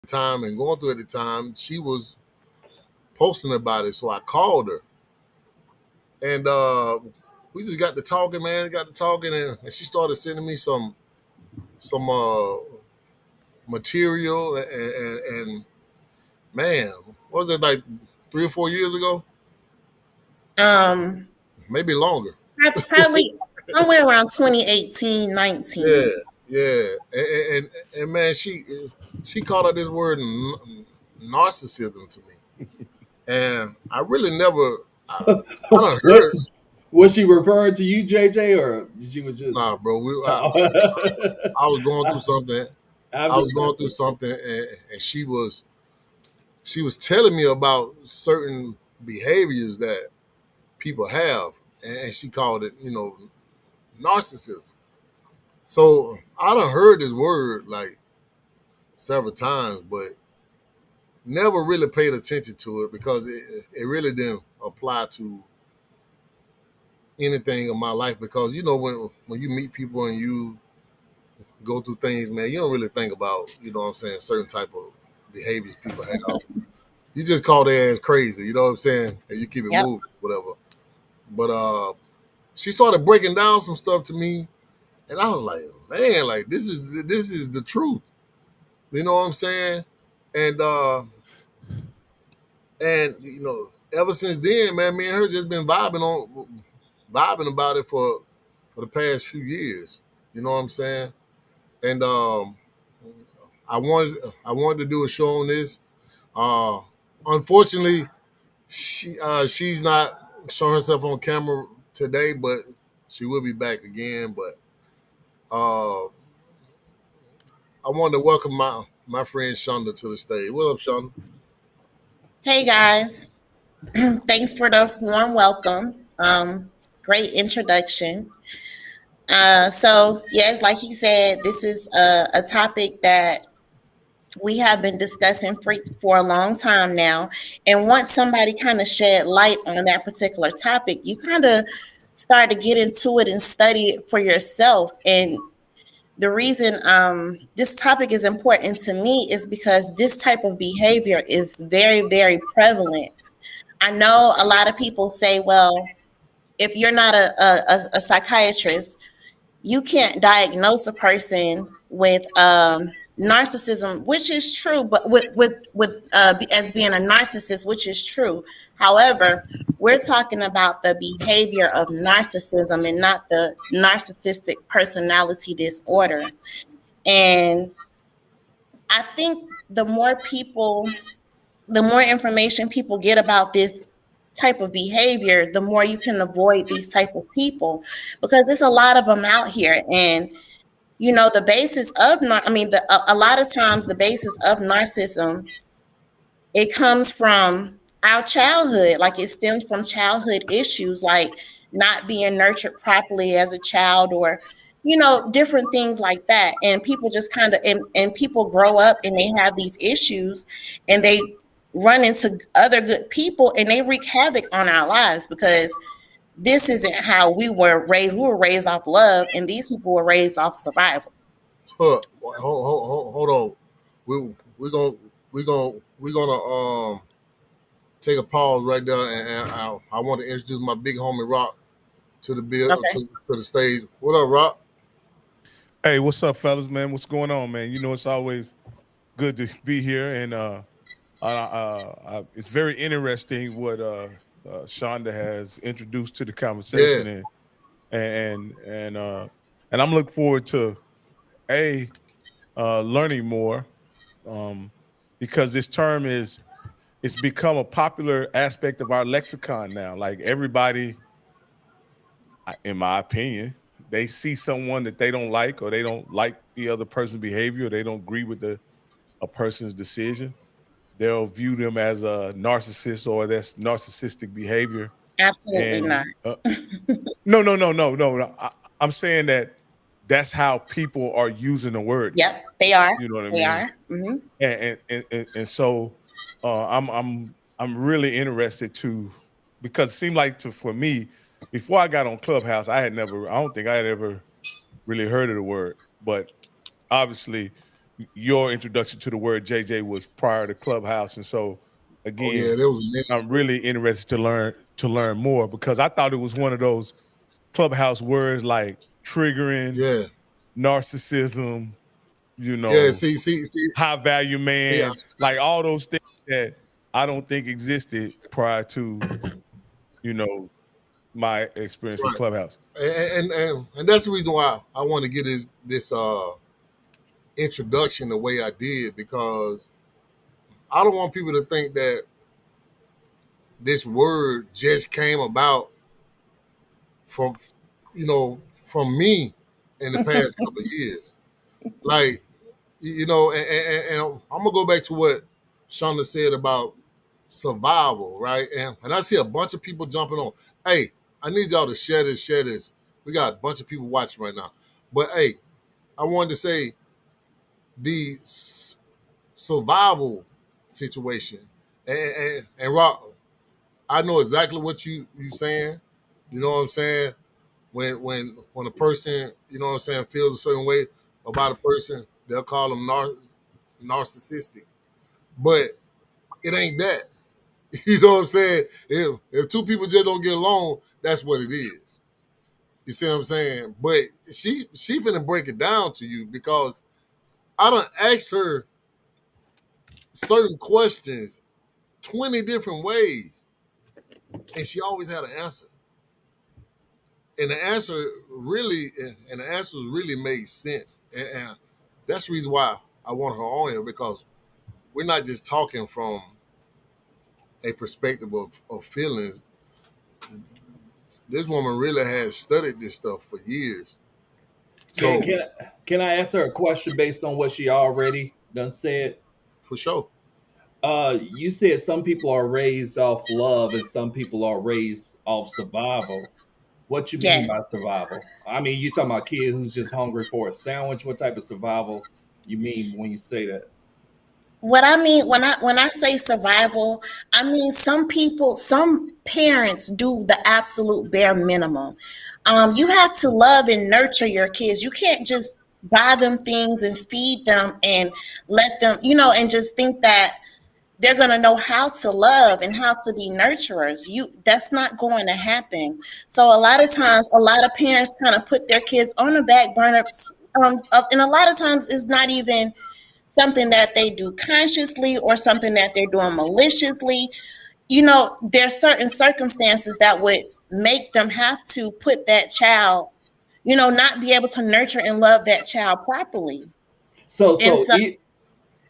time and going through at the time, she was posting about it. So I called her and we just got to talking, man. Got to talking, and she started sending me some material, and man, what was it, like 3 or 4 years ago? Um, Maybe longer. Probably somewhere around 2018, 19. Yeah, yeah, and man, she called out this word narcissism to me, and I really never. I don't What heard. was she referring to you, JJ, or she was just Nah, bro. talk? I was going through something. I'm I was just going through messing. something, and she was telling me about certain behaviors that people have, and she called it, narcissism. So I done heard this word like several times, but never really paid attention to it because it really didn't apply to anything in my life. Because when you meet people and you go through things, man, you don't really think about, what I'm saying, certain type of behaviors people have. You just call their ass crazy, you know what I'm saying? And you keep it Yep. moving, whatever. But she started breaking down some stuff to me, and I was like, man, like this is the truth. You know what I'm saying? And ever since then, man, me and her just been vibing about it for the past few years. You know what I'm saying? And I wanted to do a show on this. Uh, unfortunately, she's not showing herself on camera today, but she will be back again. But I wanted to welcome my friend Shonda to the stage. What up, Shonda? Hey guys, thanks for the warm welcome. Great introduction. So yes, like he said, this is a topic that we have been discussing for a long time now. And once somebody kind of shed light on that particular topic, you kind of start to get into it and study it for yourself. And the reason this topic is important to me is because this type of behavior is very, very prevalent. I know a lot of people say, well, if you're not a psychiatrist, you can't diagnose a person with narcissism, which is true, but with as being a narcissist, which is true. However, we're talking about the behavior of narcissism and not the narcissistic personality disorder. And I think the more information people get about this type of behavior, the more you can avoid these type of people, because there's a lot of them out here. And the basis of a lot of times the basis of narcissism, it comes from our childhood. Like, it stems from childhood issues, like not being nurtured properly as a child, or different things like that. And people just kind of and people grow up and they have these issues, and they run into other good people and they wreak havoc on our lives, because this isn't how we were raised. We were raised off love, and these people were raised off survival. Hold on. We're gonna take a pause right there, and I want to introduce my big homie Rock to the bill Okay. to the stage. What up, Rock? Hey, what's up, fellas, man? What's going on, man? It's always good to be here, and it's very interesting what Shonda has introduced to the Yeah. conversation, and I'm looking forward to a learning more, um, because this term it's become a popular aspect of our lexicon now. Like, everybody, in my opinion, they see someone that they don't like, or they don't like the other person's behavior, or they don't agree with a person's decision, they'll view them as a narcissist, or that's narcissistic behavior. Absolutely And not. no, no, no, no, no, no. I'm saying that that's how people are using the word now. Yep, they are. You know what I They mean? are. Hmm. And so I'm really interested to, because it seemed like, for me, before I got on Clubhouse, I don't think I had ever really heard of the word, but obviously, your introduction to the word JJ was prior to Clubhouse, and so Oh yeah, again, there was a minute. I'm really interested to learn more because I thought it was one of those Clubhouse words like triggering, Yeah, narcissism, yeah. high value See. man, like all those things that I don't think existed prior to you know my experience with Right, Clubhouse. and that's the reason why I want to get this introduction the way I did, because I don't want people to think that this word just came about from from me in the past couple of years. Like, and I'm gonna go back to what Shonda said about survival, right? And I see a bunch of people jumping on. Hey, I need y'all to share this, share this. We got a bunch of people watching right now. But hey, I wanted to say the survival situation. And Rock, I know exactly what you saying. You know what I'm saying? When a person, you know what I'm saying, feels a certain way about a person, they'll call them narcissistic. But it ain't that. You know what I'm saying? If two people just don't get along, that's what it is. You see what I'm saying? But she finna break it down to you, because I done asked her certain questions 20 different ways, and she always had an answer. And the answers really made sense. And that's the reason why I want her on here, because we're not just talking from a perspective of feelings. This woman really has studied this stuff for years. Can So can can I ask her a question based on what she already done said? for sure. You said some people are raised off love and some people are raised off survival. What you mean by Yes. survival? I mean, you talking about a kid who's just hungry for a sandwich? What type of survival you mean when you say that? What I mean when I say survival, I mean some parents do the absolute bare minimum. You have to love and nurture your kids. You can't just buy them things and feed them and let them, and just think that they're going to know how to love and how to be nurturers. That's not going to happen. So a lot of times, a lot of parents kind of put their kids on the back burner, and a lot of times it's not even something that they do consciously or something that they're doing maliciously. There's certain circumstances that would make them have to put that child, not be able to nurture and love that child properly. So And so so e-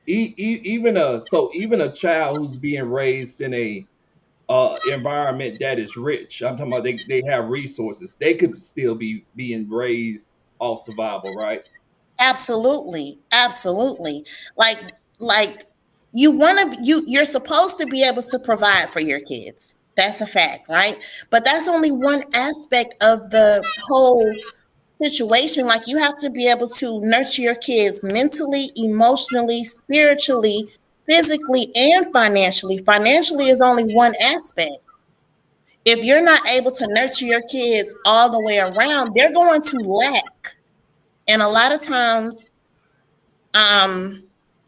even a child who's being raised in a environment that is rich. I'm talking about they have resources. They could still be being raised off survival, right? absolutely, absolutely. Like you're supposed to be able to provide for your kids. That's a fact, right? But that's only one aspect of the whole situation. Like, you have to be able to nurture your kids mentally, emotionally, spiritually, physically, and financially. Financially is only one aspect. If you're not able to nurture your kids all the way around, they're going to lack. And a lot of times, um,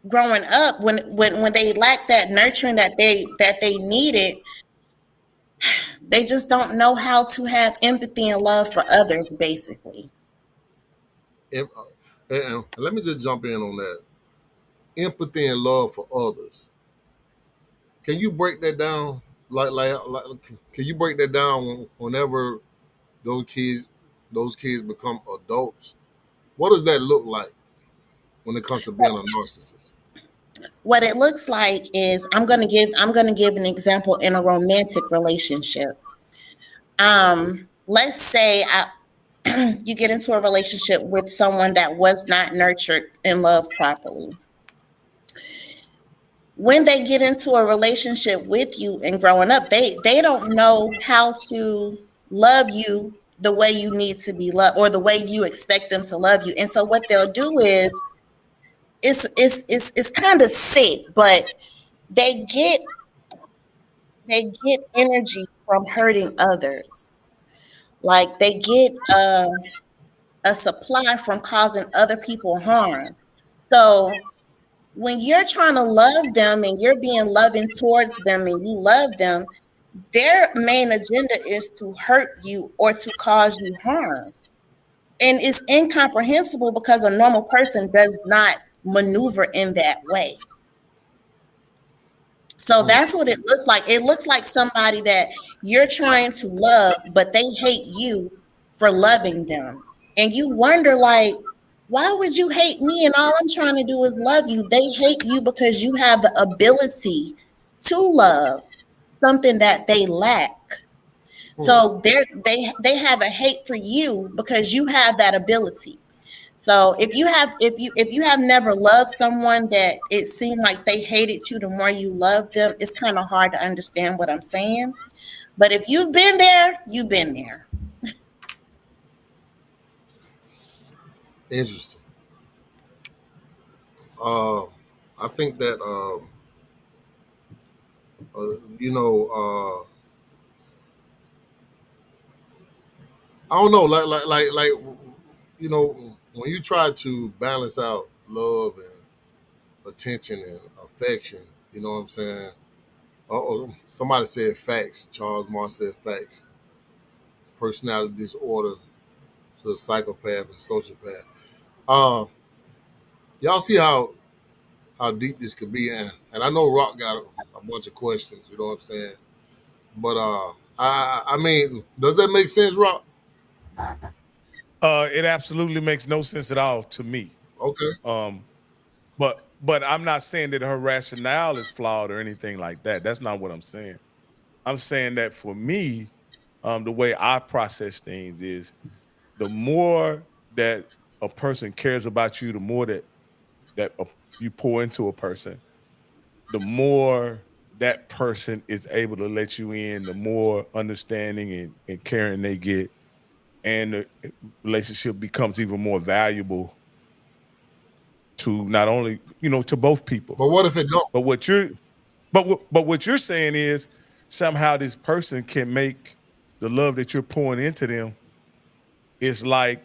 growing up, when they lack that nurturing that they needed, they just don't know how to have empathy and love for others, basically. And let me just jump in on that. Empathy and love for others. Can you break that down? Like can you break that down whenever those kids those kids become adults? What does that look like when it comes to being a narcissist? What it looks like is, I'm gonna give an example in a romantic relationship. Let's say you get into a relationship with someone that was not nurtured and loved properly. When they get into a relationship with you and growing up, they don't know how to love you the way you need to be loved, or the way you expect them to love you. And so what they'll do is, it's kind of sick, but they get they get energy from hurting others. Like, they get a supply from causing other people harm. So When you're trying to love them and you're being loving towards them and you love them, their main agenda is to hurt you or to cause you harm. And it's incomprehensible because a normal person does not maneuver in that way. So Mm. that's what it looks like. It looks like somebody that you're trying to love, but they hate you for loving them. And you wonder, like, why would you hate me? And all I'm trying to do is love you. They hate you because you have the ability to love something that they lack. Mm. So they have a hate for you because you have that ability. So if you have never loved someone that it seemed like they hated you the more you love them, it's kind of hard to understand what I'm saying. But if you've been there, you've been there. Interesting. Uh, I think that you know, I don't know, like you know, when you try to balance out love and attention and affection, you know what I'm saying? Somebody said facts. Charles Marx said facts. Personality disorder to a psychopath and sociopath. Uh, y'all see how deep this could be, and I know Rock got a bunch of questions. You know what I'm saying? But I mean, does that make sense, Rock? It absolutely makes no sense at all to me. Okay. Um, but I'm not saying that her rationale is flawed or anything like that. That's not what I'm saying. I'm saying that for me, the way I process things is the more that a person cares about you, the more that you pour into a person, the more that person is able to let you in, the more understanding and caring they get, and the relationship becomes even more valuable to not only to both people. But what if it don't? But what you're saying is somehow this person can make the love that you're pouring into them is like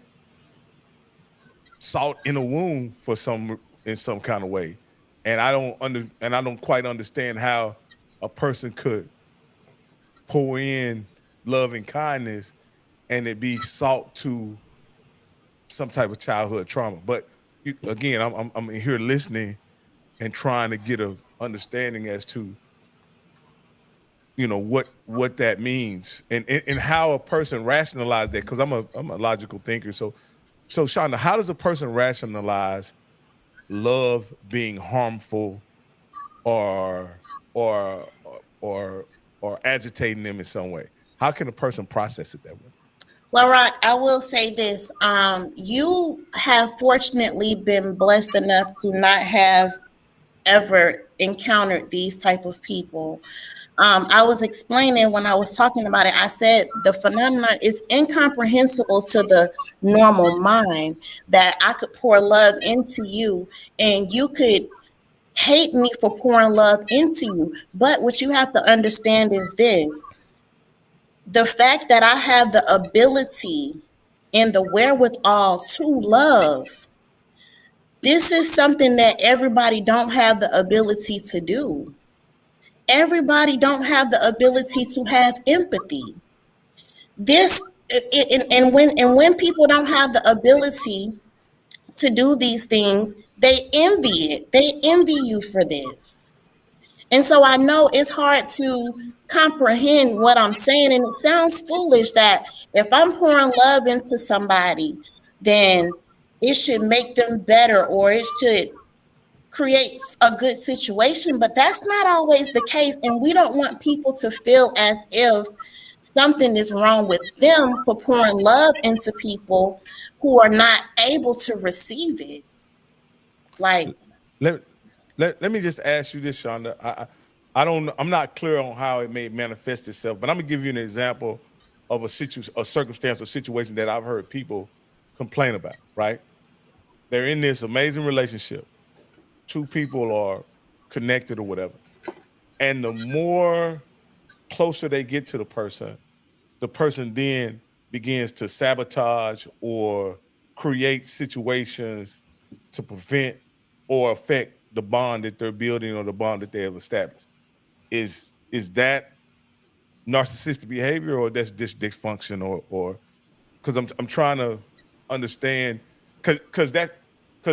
salt in a wound for some in some kind of way. And I don't quite understand how a person could pour in love and kindness and it be salt to some type of childhood trauma. But again, I'm here listening and trying to get a understanding as to what that means and how a person rationalize that, because I'm a logical thinker. So Shonda, how does a person rationalize love being harmful or or or or agitating them in some way? How can a person process it that way? Well, Rock, I will say this. You have fortunately been blessed enough to not have ever encountered these type of people. I was explaining when I was talking about it, I said the phenomenon is incomprehensible to the normal mind that I could pour love into you and you could hate me for pouring love into you. But what you have to understand is this: the fact that I have the ability and the wherewithal to love, this is something that everybody don't have the ability to do. Everybody don't have the ability to have empathy. This and when people don't have the ability to do these things, they envy it. They envy you for this. And so I know it's hard to comprehend what I'm saying. And it sounds foolish that if I'm pouring love into somebody, then it should make them better or it should create a good situation. But that's not always the case. And we don't want people to feel as if something is wrong with them for pouring love into people who are not able to receive it. Like, Let let me just ask you this, Shonda. I'm not clear on how it may manifest itself, but I'm gonna give you an example of a circumstance or situation that I've heard people complain about. Right? They're in this amazing relationship. Two people are connected or whatever, and the more closer they get to the person then begins to sabotage or create situations to prevent or affect the bond that they're building or the bond that they have established. Is that narcissistic behavior, or that's dysfunction, or because I'm trying to understand, because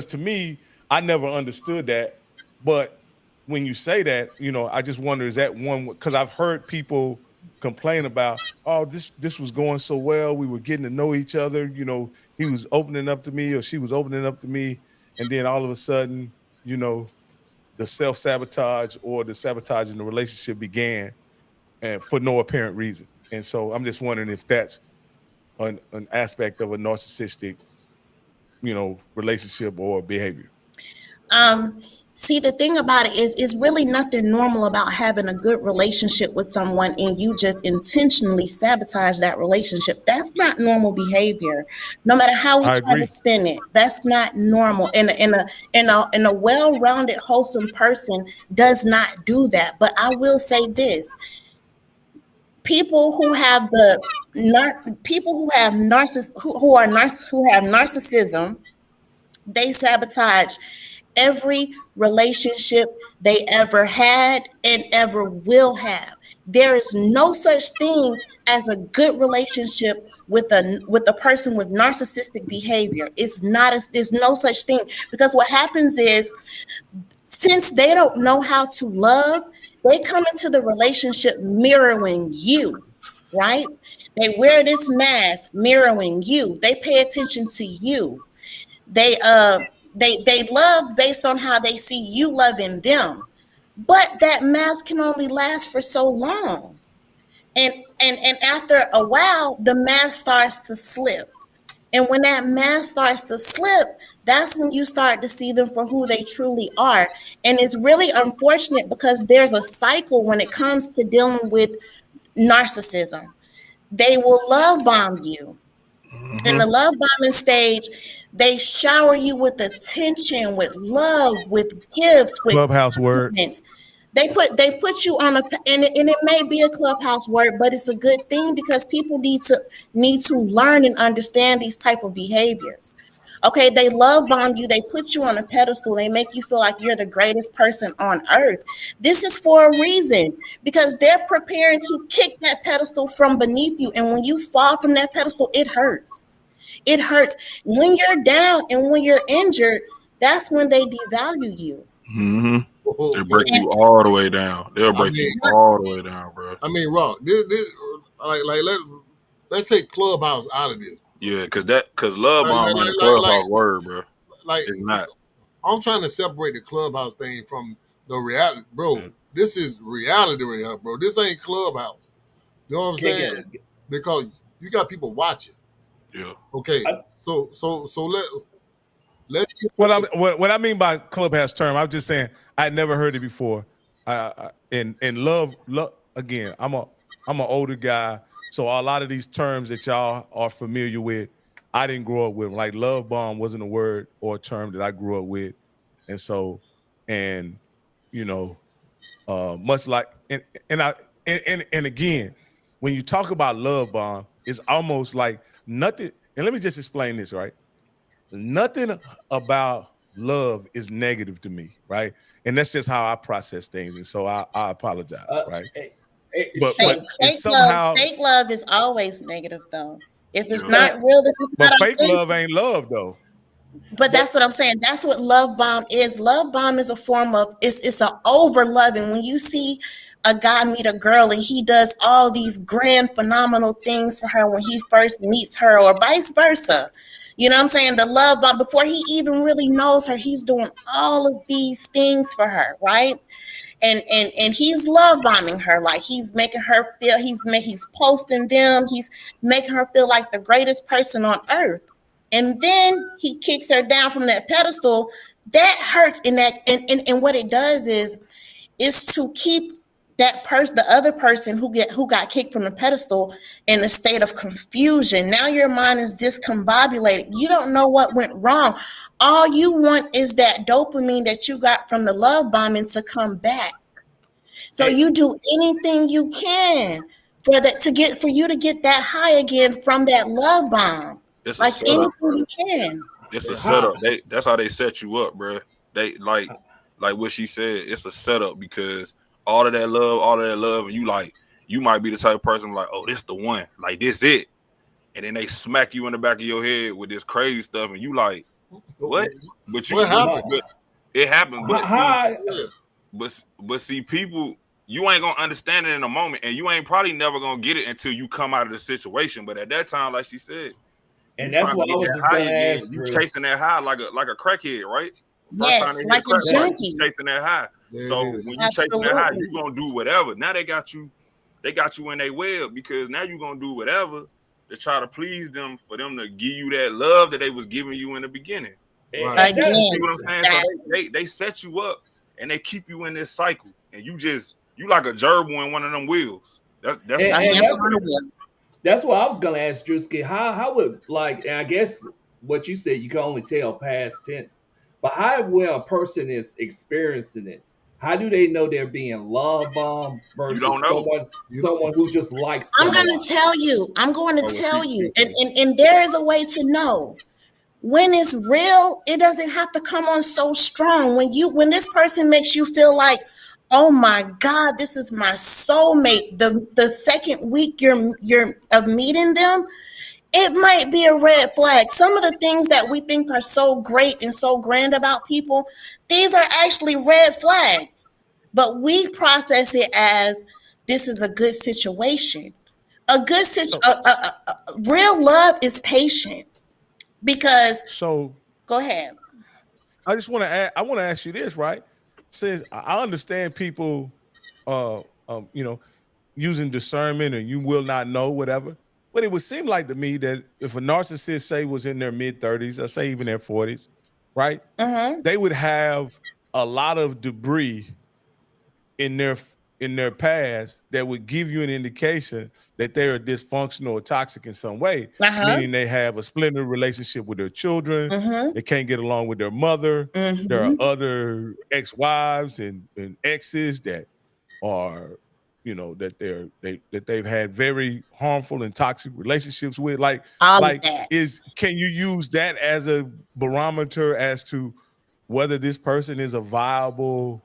to me, I never understood that. But when you say that, I just wonder, is that one, because I've heard people complain about, oh, this was going so well, we were getting to know each other, he was opening up to me or she was opening up to me, and then all of a sudden, the self-sabotage or the sabotage in the relationship began, and for no apparent reason. And so I'm just wondering if that's an aspect of a narcissistic, relationship or behavior. See, the thing about it is, it's really nothing normal about having a good relationship with someone and you just intentionally sabotage that relationship. That's not normal behavior. No matter how we I try to agree. spin it, that's not normal. In a well-rounded, wholesome person does not do that. But I will say this: people who have people who have who have narcissism, they sabotage every relationship they ever had and ever will have. There is no such thing as a good relationship with a person with narcissistic behavior. It's not. There's no such thing, because what happens is, since they don't know how to love, they come into the relationship mirroring you, right? They wear this mask mirroring you. They pay attention to you. They they love based on how they see you loving them. But that mask can only last for so long. And after a while, the mask starts to slip. And when that mask starts to slip, that's when you start to see them for who they truly are. And it's really unfortunate, because there's a cycle when it comes to dealing with narcissism. They will love bomb you. In the love bombing stage, they shower you with attention, with love, with gifts, with Clubhouse word. compliments. They put you on and it may be a clubhouse word, but it's a good thing, because people need to learn and understand these type of behaviors. Okay, they love bomb you, they put you on a pedestal, they make you feel like you're the greatest person on earth. This is for a reason, because they're preparing to kick that pedestal from beneath you. And when you fall from that pedestal, it hurts. It hurts. When you're down and when you're injured, that's when they devalue you. Mm-hmm. Oh, They break And you all the way down. They'll break you mean, all the way down, bro. I mean, Rock. Let's take Clubhouse out of this. Yeah, cause love Like, bomb like, ain't a like, like, like, clubhouse word, bro. like It's not. I'm trying to separate the Clubhouse thing from the reality, bro. Yeah. This is reality right here, bro. This ain't Clubhouse. You know what I'm saying? Because you got people watching. Yeah. Okay, I- so let's get to What I mean by clubhouse term, I'm just saying I'd never heard it before. And love again. I'm an older guy, so a lot of these terms that y'all are familiar with, I didn't grow up with. Like love bomb wasn't a word or a term that I grew up with, and so and you know, much like and I and again, when you talk about love bomb, it's almost like nothing. And let me just explain this, right? Nothing about love is negative to me, right? And that's just how I process things. And so I apologize, right? Hey, hey, But fake, Sean, it's fake love, somehow, fake love is always negative, though. If it's Yeah. not real, if it's but not fake love authentic. ain't love though. But but that's what I'm saying. That's what love bomb is. Love bomb is a form of, it's a over loving. When you see a guy meet a girl and he does all these grand phenomenal things for her when he first meets her, or vice versa. You know what I'm saying? The love bomb, before he even really knows her, he's doing all of these things for her, right? And he's love bombing her, like he's making her feel, he's posting them, he's making her feel like the greatest person on earth. And then he kicks her down from that pedestal. That hurts. And what it does is to keep that person, the other person who got kicked from the pedestal, in a state of confusion. Now your mind is discombobulated. You don't know what went wrong. All you want is that dopamine that you got from the love bombing to come back. So you do anything you can for you to get that high again from that love bomb. It's a Like setup, anything bro. you can. It's a how setup. That's how they set you up, bro. They like like what she said, it's a setup because all of that love, and you might be the type of person like, oh, this the one, like this it, and then they smack you in the back of your head with this crazy stuff, and you like, what? But What happened? but it happened. But see, Hi. but see, people, you ain't gonna understand it in a moment, and you ain't probably never gonna get it until you come out of the situation. But at that time, like she said, And you that's trying to what I get was that just high gonna again. ask, You Drew. chasing that high like a crackhead, right? Yes, like a junkie. You chasing that high. Yeah, So it is. when you chasing that high, Absolutely. you gonna do whatever. Now they got you in their web because now you gonna do whatever to try to please them for them to give you that love that they was giving you in the beginning. Right. And Again, You see what I'm saying? So that, they set you up and they keep you in this cycle, and you like a gerbil in one of them wheels. That's and, a what and hamster that's on a wheel. that's what I was gonna ask Drewski. How would, like, and I guess what you said, you can only tell past tense, but how when a person is experiencing it, how do they know they're being love bombed you don't versus know. someone who just likes I'm them a going lot? to tell you. I'm going to Oh, well, tell you. she. And there is a way to know. When it's real, it doesn't have to come on so strong. When this person makes you feel like, oh my God, this is my soulmate. The second week you're of meeting them, it might be a red flag. Some of the things that we think are so great and so grand about people, these are actually red flags. But we process it as this is a good situation. A good So, real love is patient because so go ahead. I just want to add. I want to ask you this, right? Since I understand people, you know, using discernment and you will not know whatever, but it would seem like to me that if a narcissist say was in their mid-30s, or say even their 40s, right, Mm-hmm. they would have a lot of debris in their past that would give you an indication that they're dysfunctional or toxic in some way, Uh-huh. meaning they have a splintered relationship with their children, Mm-hmm. they can't get along with their mother, there are Mm-hmm. other ex-wives and exes that are, that they've had very harmful and toxic relationships with. All of Like that. can you use that as a barometer as to whether this person is a viable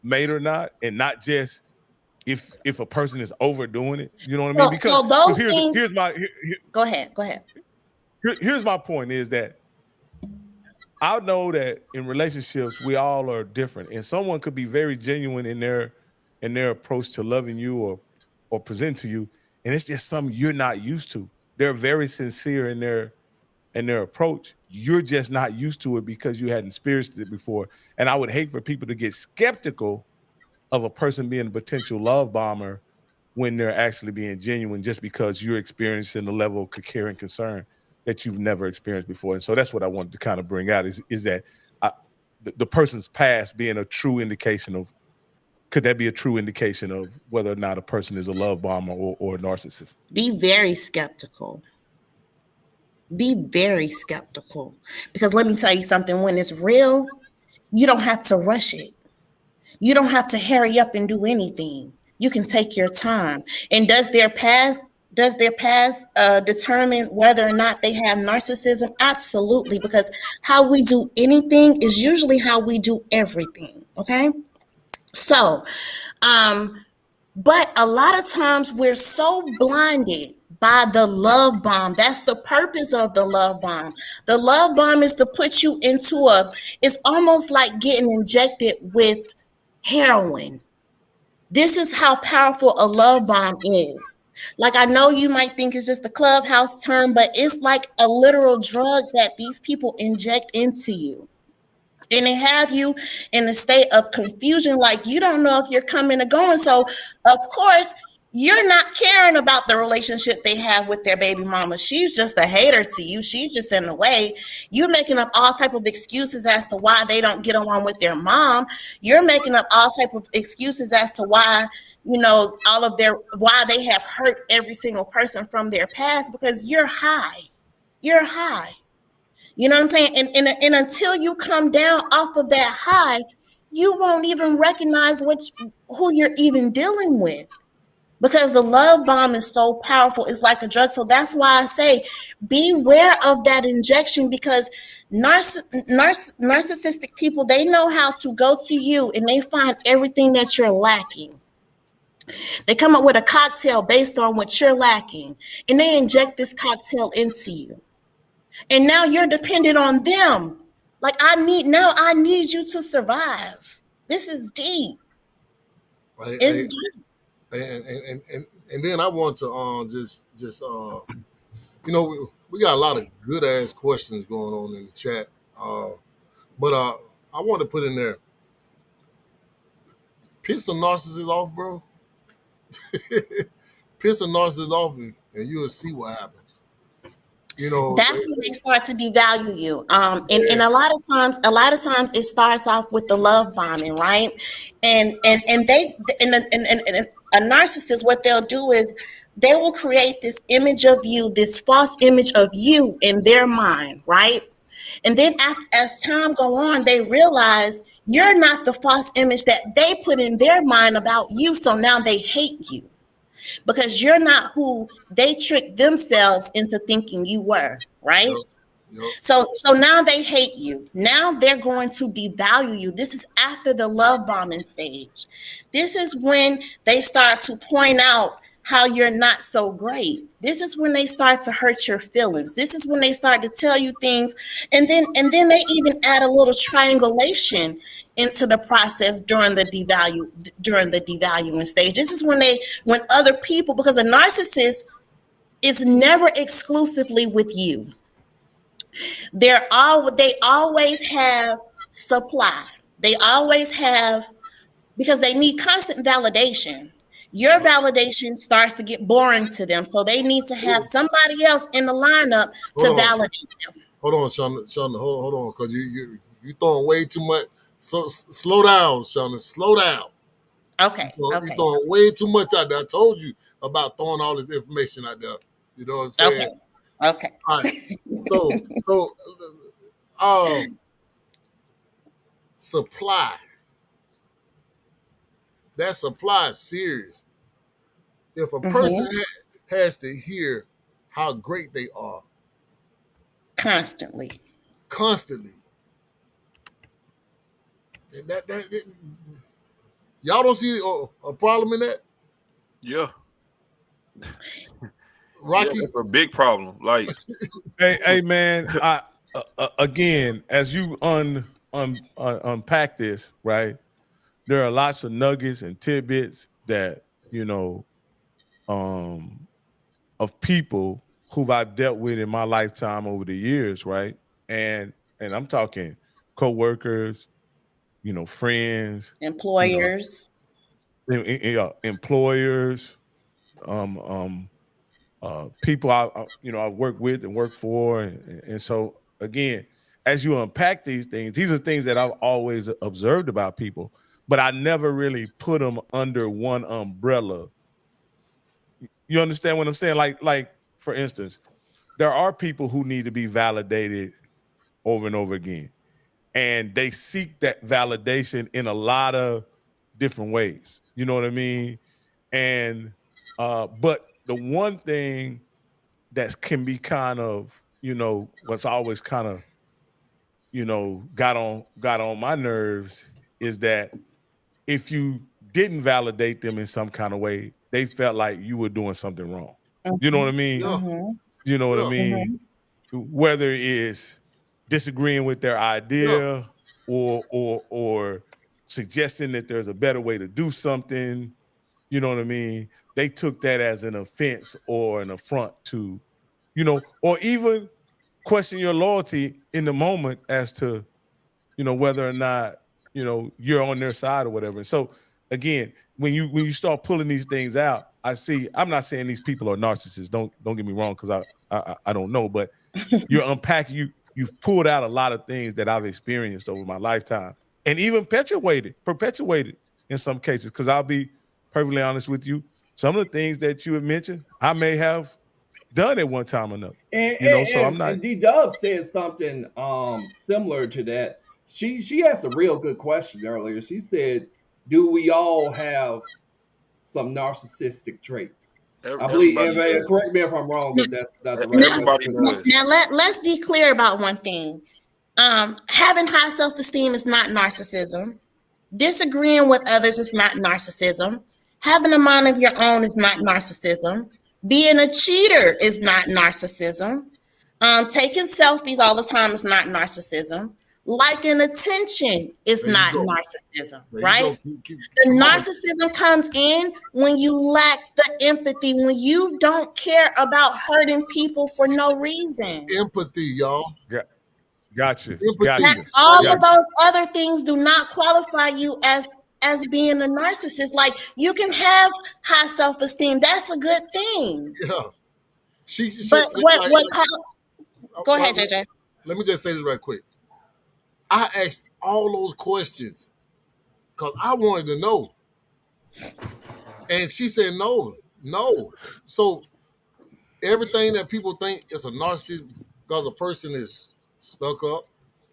mate or not, and not just if a person is overdoing it? You know what I mean? So Because those things. Go ahead. Go ahead. here's my point is that I know that in relationships we all are different, and someone could be very genuine in their approach to loving you or present to you, and it's just something you're not used to. They're very sincere in their approach. You're just not used to it because you hadn't experienced it before. And I would hate for people to get skeptical of a person being a potential love bomber when they're actually being genuine, just because you're experiencing a level of care and concern that you've never experienced before. And so that's what I wanted to kind of bring out is that the person's past being a true indication of, could that be a true indication of whether or not a person is a love bomber or a narcissist? Be very skeptical. Be very skeptical. Because let me tell you something, when it's real, you don't have to rush it. You don't have to hurry up and do anything. You can take your time. And does their past determine whether or not they have narcissism? Absolutely, because how we do anything is usually how we do everything. Okay. So, but a lot of times we're so blinded by the love bomb. That's the purpose of the love bomb. The love bomb is to put you into it's almost like getting injected with heroin. This is how powerful a love bomb is. Like, I know you might think it's just a clubhouse term, but it's like a literal drug that these people inject into you. And they have you in a state of confusion, like you don't know if you're coming or going. So, of course, you're not caring about the relationship they have with their baby mama. She's just a hater to you. She's just in the way. You're making up all type of excuses as to why they don't get along with their mom. You're making up all type of excuses as to why, why they have hurt every single person from their past, because you're high. You're high. You know what I'm saying? And until you come down off of that high, you won't even recognize who you're even dealing with. because the love bomb is so powerful. It's like a drug. So that's why I say beware of that injection, because narcissistic people, they know how to go to you and they find everything that you're lacking. They come up with a cocktail based on what you're lacking, and they inject this cocktail into you. And now you're dependent on them. Like, I need you to survive. This is deep. It's I, deep. and then I want to just we got a lot of good ass questions going on in the chat. But I want to put in there, piss a narcissist off, bro. Piss a narcissist off, and you'll see what happens. You know, That's when they start to devalue you. And yeah, a lot of times it starts off with the love bombing, right? And they and a narcissist, what they'll do is they will create this image of you, this false image of you in their mind, right? And then as time go on, they realize you're not the false image that they put in their mind about you. So now they hate you because you're not who they tricked themselves into thinking you were, right? yep, yep. So now they hate you. Now they're going to devalue you. This is after the love bombing stage. This is when they start to point out how you're not so great. This is when they start to hurt your feelings. This is when they start to tell you things, and then they even add a little triangulation into the process during the devaluing stage. This is when other people, because a narcissist is never exclusively with you. They always have supply. They always have, because they need constant validation. Your validation starts to get boring to them, so they need to have somebody else in the lineup to Hold on, validate them. hold on, Shauna, hold on, because you throwing way too much. So slow down, Shauna, slow down. Okay, You okay, throwing way too much out there. I told you about throwing all this information out there. You know what I'm okay, saying? okay. All right. So uh, supply. That supply is serious. If a person Hmm. has to hear how great they are Constantly. constantly, and y'all don't see a problem in that, Yeah, yeah, Rocky. that's a big problem. Like, Hey, man, I again, as you unpack this, right? There are lots of nuggets and tidbits that um, of people who I've dealt with in my lifetime over the years, right? And I'm talking coworkers, friends, you know, Employers. employers, um, um, people I work with and work for, and so again, as you unpack these are things that I've always observed about people, but I never really put them under one umbrella. You understand what I'm saying? Like for instance, there are people who need to be validated over and over again, and they seek that validation in a lot of different ways. You know what I mean? And but the one thing that can be kind of, what's always kind of, got on my nerves is that if you didn't validate them in some kind of way, they felt like you were doing something wrong. You know what I Hmm. mean? Yeah, Hmm. You know what I yeah, mean? Hmm. Whether it's disagreeing with their yeah. idea or suggesting that there's a better way to do something, you know what I mean? They took that as an offense or an affront to, or even question your loyalty in the moment as to, whether or not, you're on their side or whatever. And so again, when you start pulling these things out, I'm not saying these people are narcissists. Don't get me wrong, because I don't know, but you're unpacking, you've pulled out a lot of things that I've experienced over my lifetime and even perpetuated in some cases. Because I'll be perfectly honest with you, some of the things that you have mentioned, I may have done at one time or another. And So I'm and, not. and D Dub said something similar to that. She asked a real good question earlier. She said, "Do we all have some narcissistic traits. I believe, Everybody does. correct me if I'm wrong, Now, if that's not the right way to Everybody put it. does. let's be clear about one thing. Having high self-esteem is not narcissism. Disagreeing with others is not narcissism. Having a mind of your own is not narcissism. Being a cheater is not narcissism. Taking selfies all the time is not narcissism. Liking attention is There you not go. narcissism, There you right? go. The Come on. narcissism comes in when you lack the empathy, when you don't care about hurting people for no reason. Empathy, y'all. Gotcha. Empathy. That Gotcha. all Gotcha. of those other things do not qualify you as being a narcissist. Like, you can have high self-esteem. That's a good thing. Yeah. She But go ahead, well, JJ. Let me just say this right quick. I asked all those questions because I wanted to know. And she said no. So everything that people think is a narcissist because a person is stuck up,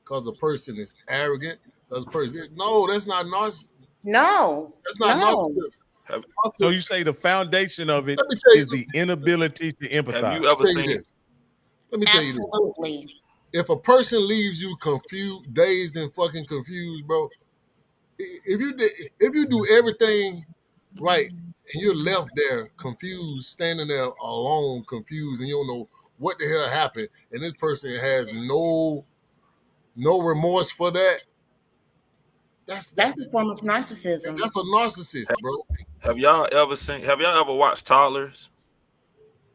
because a person is arrogant, because a person that's not narcissist. No. That's not narcissism. So you say the foundation of it Let me tell you- is the inability to empathize. Have you ever Tell you seen? this. Let me tell you this. Absolutely. If a person leaves you confused, dazed, and fucking confused, bro, if you do everything right and you're left there confused, standing there alone, confused, and you don't know what the hell happened, and this person has no remorse for that, that's a form of narcissism. a narcissist, bro. Have y'all ever watched toddlers?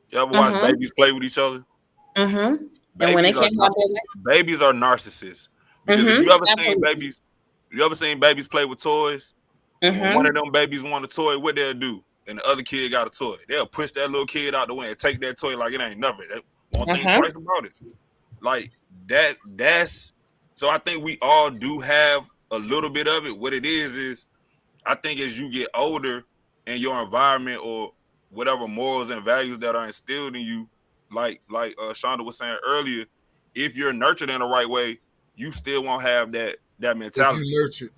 You ever watch babies play with each other? Mm-hmm. And when they came out there, Babies are narcissists. Because if you ever seen babies play with toys, when one of them babies want a toy, what they'll do? And the other kid got a toy. They'll push that little kid out the way and take that toy like it ain't nothing. They won't think twice about it. Like that's so I think we all do have a little bit of it. What it is I think as you get older and your environment or whatever morals and values that are instilled in you, like Shonda was saying earlier, if you're nurtured in the right way, you still won't have that mentality.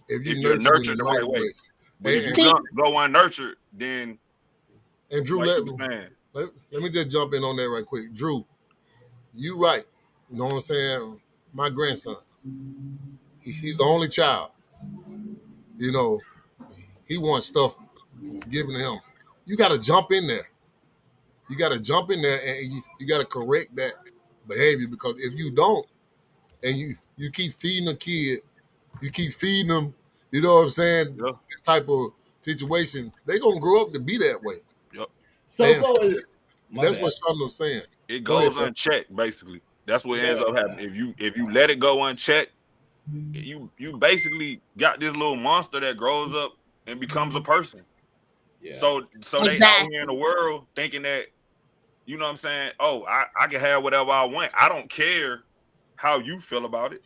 If you're nurtured the right way. But if you go unnurtured, then and Drew, like let me just jump in on that right quick. Drew, you right. You know what I'm saying? My grandson, he's the only child. You know, he wants stuff given to him. You got to jump in there. You got to jump in there and you got to correct that behavior, because if you don't, and you keep feeding a kid, you keep feeding them, you know what I'm saying? Yeah. This type of situation, they're going to grow up to be that way. Yep. That's what Shonda was saying. It goes unchecked, basically. That's what ends up happening. If you let it go unchecked, you basically got this little monster that grows up and becomes a person. Yeah. So they out here in the world thinking that, you know what I'm saying? Oh, I can have whatever I want. I don't care how you feel about it.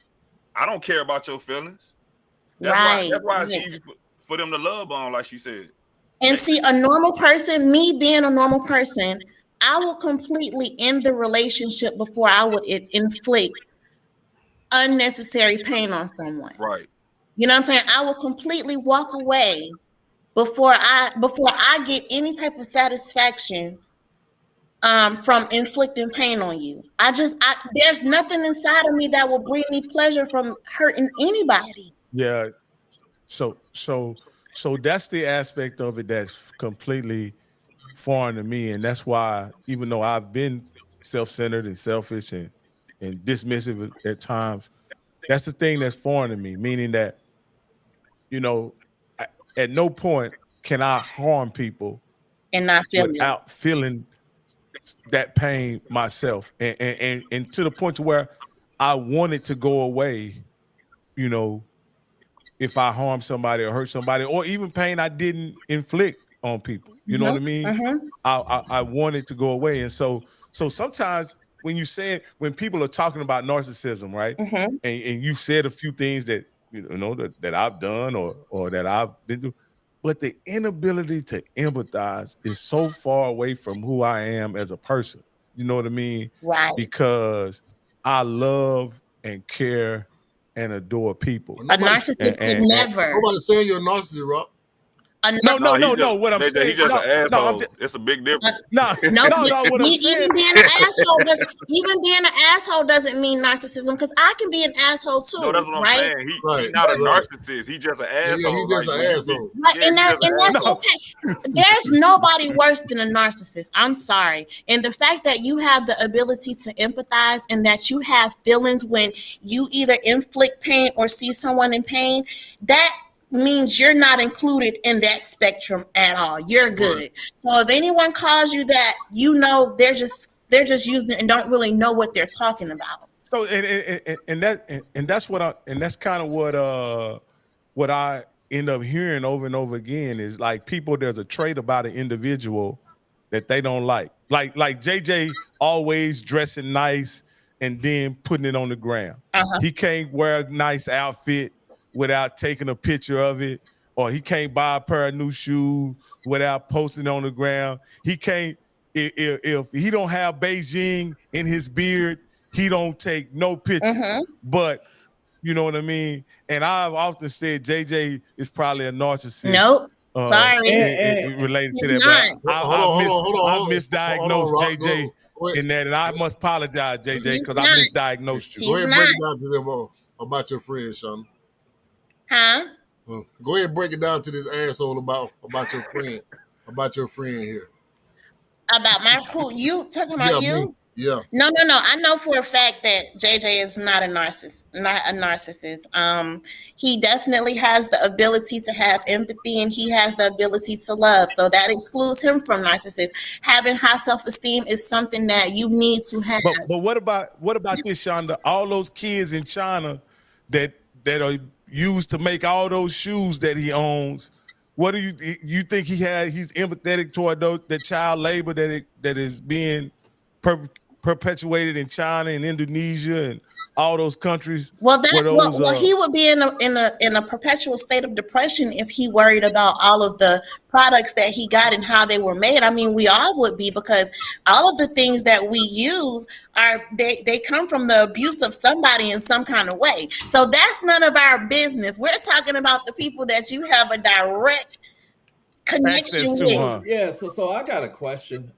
I don't care about your feelings. That's why it's easy for them to love on, like she said. And see, a normal person, me being a normal person, I will completely end the relationship before I would inflict unnecessary pain on someone. Right. You know what I'm saying? I will completely walk away before I get any type of satisfaction from inflicting pain on you. There's nothing inside of me that will bring me pleasure from hurting anybody. Yeah. So that's the aspect of it that's completely foreign to me. And that's why, even though I've been self-centered and selfish and dismissive at times, that's the thing that's foreign to me, meaning that, you know, at no point can I harm people and not without feeling that pain myself, and to the point to where I want it to go away, you know, if I harm somebody or hurt somebody, or even pain I didn't inflict on people. You know what I mean? I want it to go away. And so sometimes when people are talking about narcissism, right? And you said a few things that, you know, that I've done or that I've been through, but the inability to empathize is so far away from who I am as a person. You know what I mean? Right. Because I love and care and adore people. A narcissist could never. Nobody's saying you're a narcissist, Rob. A No, he just What I'm JJ, he saying, just no, an no, I'm asshole. just, It's a big Uh, difference. no, no, no. What I'm saying, even being an asshole doesn't even being an asshole doesn't mean narcissism because I can be an asshole No, that's too, what I'm right? saying. He Right, not a right. narcissist. He just an Yeah, he asshole. just Like an when you be, asshole. Right, yeah, he just an and that's asshole. no. okay. There's nobody worse than a narcissist. I'm sorry. And the fact that you have the ability to empathize and that you have feelings when you either inflict pain or see someone in pain, that means you're not included in that spectrum at all. You're Right. good. So if anyone calls you that, you know they're just using it and don't really know what they're talking about. So and that's what I and that's kind of what I end up hearing over and over again is like people. There's a trait about an individual that they don't like JJ always dressing nice and then putting it on the ground. Uh-huh. He can't wear a nice outfit without taking a picture of it, or he can't buy a pair of new shoes without posting it on the ground. He can't if he don't have Beijing in his beard, he don't take no pictures. Mm-hmm. But you know what I mean? And I've often said JJ is probably a narcissist Nope. Sorry. related to He's that. But not. Hold on, hold on, hold on, I hold on, misdiagnosed Rock. JJ Go ahead, in that, and I must apologize, JJ, He's because I not. misdiagnosed you. go He's ahead and not. break it down to them about your friend, Sean. Huh? Go ahead and break it down to this asshole about your friend here. About my who you talking about Yeah, me. you? Yeah. No. I know for a fact that JJ is not a narcissist. Not a narcissist. He definitely has the ability to have empathy and he has the ability to love. So that excludes him from narcissists. Having high self-esteem is something that you need to have. But what about this, Shonda? All those kids in China that are used to make all those shoes that he owns. What do you think he's empathetic toward the child labor that is being perpetuated in China and Indonesia and all those countries Well, where those he would be in a perpetual state of depression if he worried about all of the products that he got and how they were made. I mean, we all would be because all of the things that we use they come from the abuse of somebody in some kind of way. So that's none of our business. We're talking about the people that you have a direct connection access to, with. huh? Yeah, so I got a question.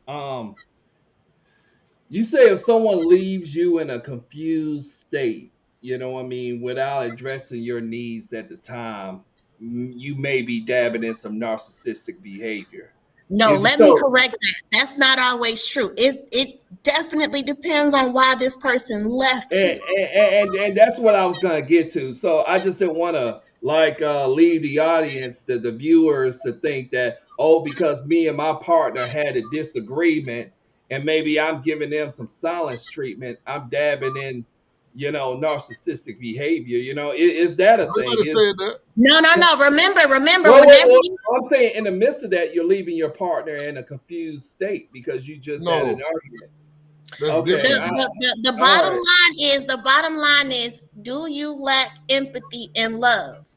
You say if someone leaves you in a confused state, you know what I mean, without addressing your needs at the time, you may be dabbing in some narcissistic behavior. No, If let me so, correct that. That's not always true. It definitely depends on why this person left and, you. and that's what I was gonna get to. So I just didn't want to leave the audience, the viewers, to think that, oh, because me and my partner had a disagreement, and maybe I'm giving them some silence treatment, I'm dabbing in, narcissistic behavior. Is that a thing? Nobody said that. No. Remember, Well, whenever you I'm saying in the midst of that, you're leaving your partner in a confused state because you just had No, an argument. that's Okay, different. the all right. bottom line is do you lack empathy and love?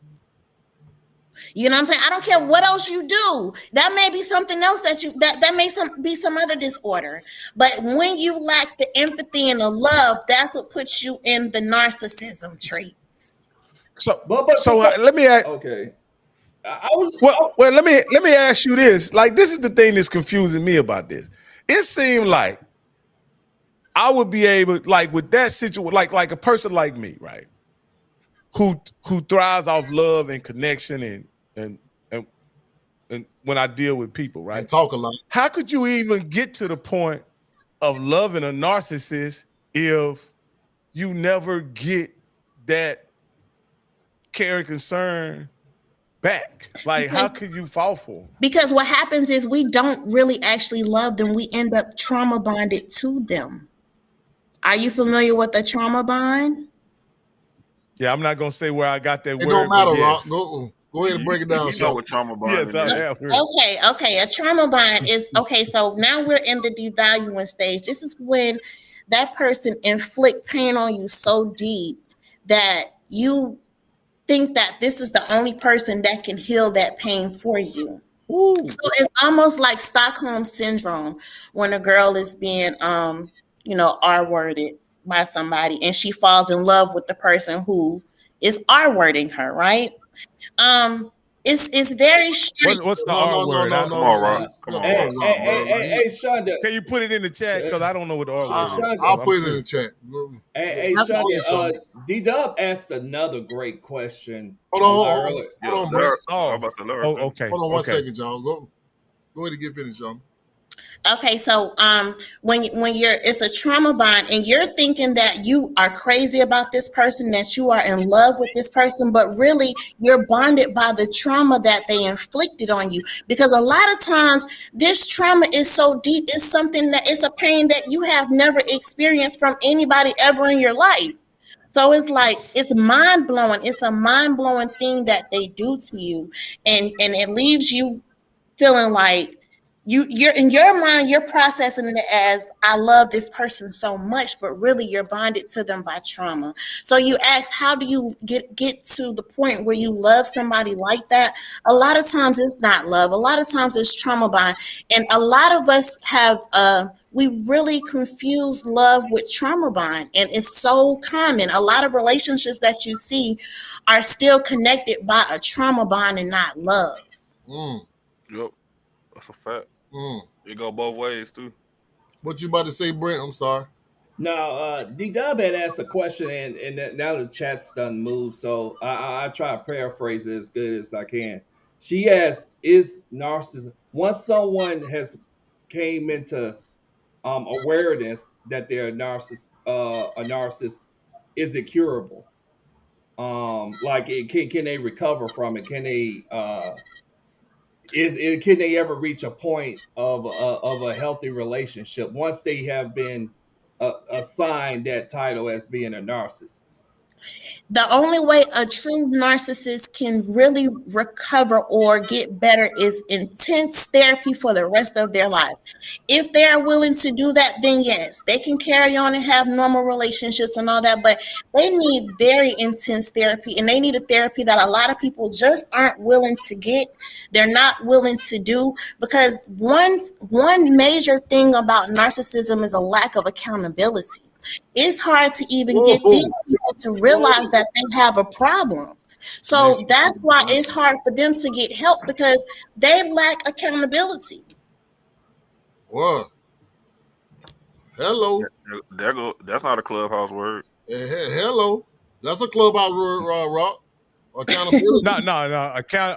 You know what I'm saying? I don't care what else you do. That may be something else that may be some other disorder. But when you lack the empathy and the love, that's what puts you in the narcissism traits. So But let me ask. okay. I was. Well, let me ask you this. Like, this is the thing that's confusing me about this. It seemed like I would be able, like, with that situation, like a person like me, right, who thrives off love and connection and and and when I deal with people, And right? talk a lot. How could you even get to the point of loving a narcissist if you never get that care and concern back? Like, how Because could you fall for them? because what happens is we don't really actually love them. We end up trauma bonded to them. Are you familiar with the trauma bond? Yeah, I'm not gonna say where I got that It don't word, but matter, Rock. yes. Go ahead and break it down, You know Sean. what trauma Yes, bonding I is. have heard. Okay. A trauma bond is okay. So now we're in the devaluing stage. This is when that person inflict pain on you so deep that you think that this is the only person that can heal that pain for you. Ooh. So it's almost like Stockholm syndrome when a girl is being R-worded by somebody and she falls in love with the person who is R-wording her, right? Um it's very straight. What's the No, R no, no, word? no, Come no, on, no, Rock. Uh, no, Come no, on, hey, Rock. hey, Rock, hey, bro. hey, hey, Shonda, Can you put it in the chat? Because I don't know what the R word is. Shonda, I'll I'm put it in the serious. chat. hey, Okay. Go Shonda. ahead, Sean. D Dub asked another great question Hold a on, lot hold on, earlier. Yeah, hold on, Brent. Larry. I was Oh, about to say Larry oh, finished. okay, Hold on one okay. second, y'all. Go ahead and get finished, Sean. Okay, so when you're it's a trauma bond and you're thinking that you are crazy about this person, that you are in love with this person, but really you're bonded by the trauma that they inflicted on you. Because a lot of times this trauma is so deep, it's something that it's a pain that you have never experienced from anybody ever in your life. So it's like it's mind blowing. It's a mind blowing thing that they do to you, and it leaves you feeling like you're in your mind you're processing it as I love this person so much, but really you're bonded to them by trauma. So you ask, how do you get to the point where you love somebody like that? A lot of times it's not love, a lot of times it's trauma bond, and a lot of us have we really confuse love with trauma bond, and it's so common. A lot of relationships that you see are still connected by a trauma bond and not love. Mm, Yep, that's a fact. mm. It go both ways too. What you about to say, Brent? I'm sorry. Now, D Dub had asked a question, and now the chat's done moved, so I try to paraphrase it as good as I can. She asked, "Is narcissism once someone has came into awareness that they're a narcissist, is it curable? Like, can they recover from it? Can they can they ever reach a point of a healthy relationship once they have been assigned that title as being a narcissist? The only way a true narcissist can really recover or get better is intense therapy for the rest of their lives. If they're willing to do that, then yes, they can carry on and have normal relationships and all that, but they need very intense therapy, and they need a therapy that a lot of people just aren't willing to get. They're not willing to do, because one major thing about narcissism is a lack of accountability. It's hard to even Whoa, get these people to realize whoa, that they have a problem. man. So that's why it's hard for them to get help, because they lack accountability. What? Hello. There go. That's not a clubhouse word. Hello. That's a clubhouse word, Rock. Accountability. No.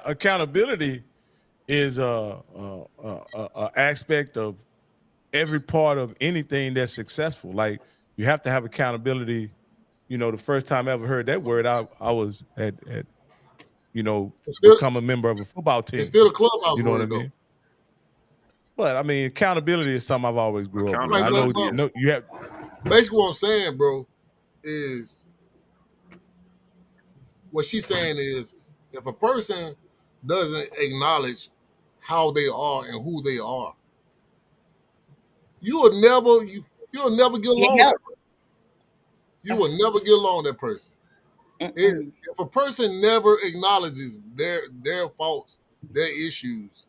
Accountability is a aspect of every part of anything that's successful. Like you have to have accountability. You know, the first time I ever heard that word, I was at It's still, become a member of a football it's team. still a clubhouse You know what I word, though. mean? But I mean, accountability is something I've always grew up with. Right, I Accountability know, but is you have. basically what I'm saying, bro, is what she's saying is if a person doesn't acknowledge how they are and who they are, you will never you'll never get Get along with help. that person. You will never get along with that person. Mm-mm. If a person never acknowledges their faults, their issues,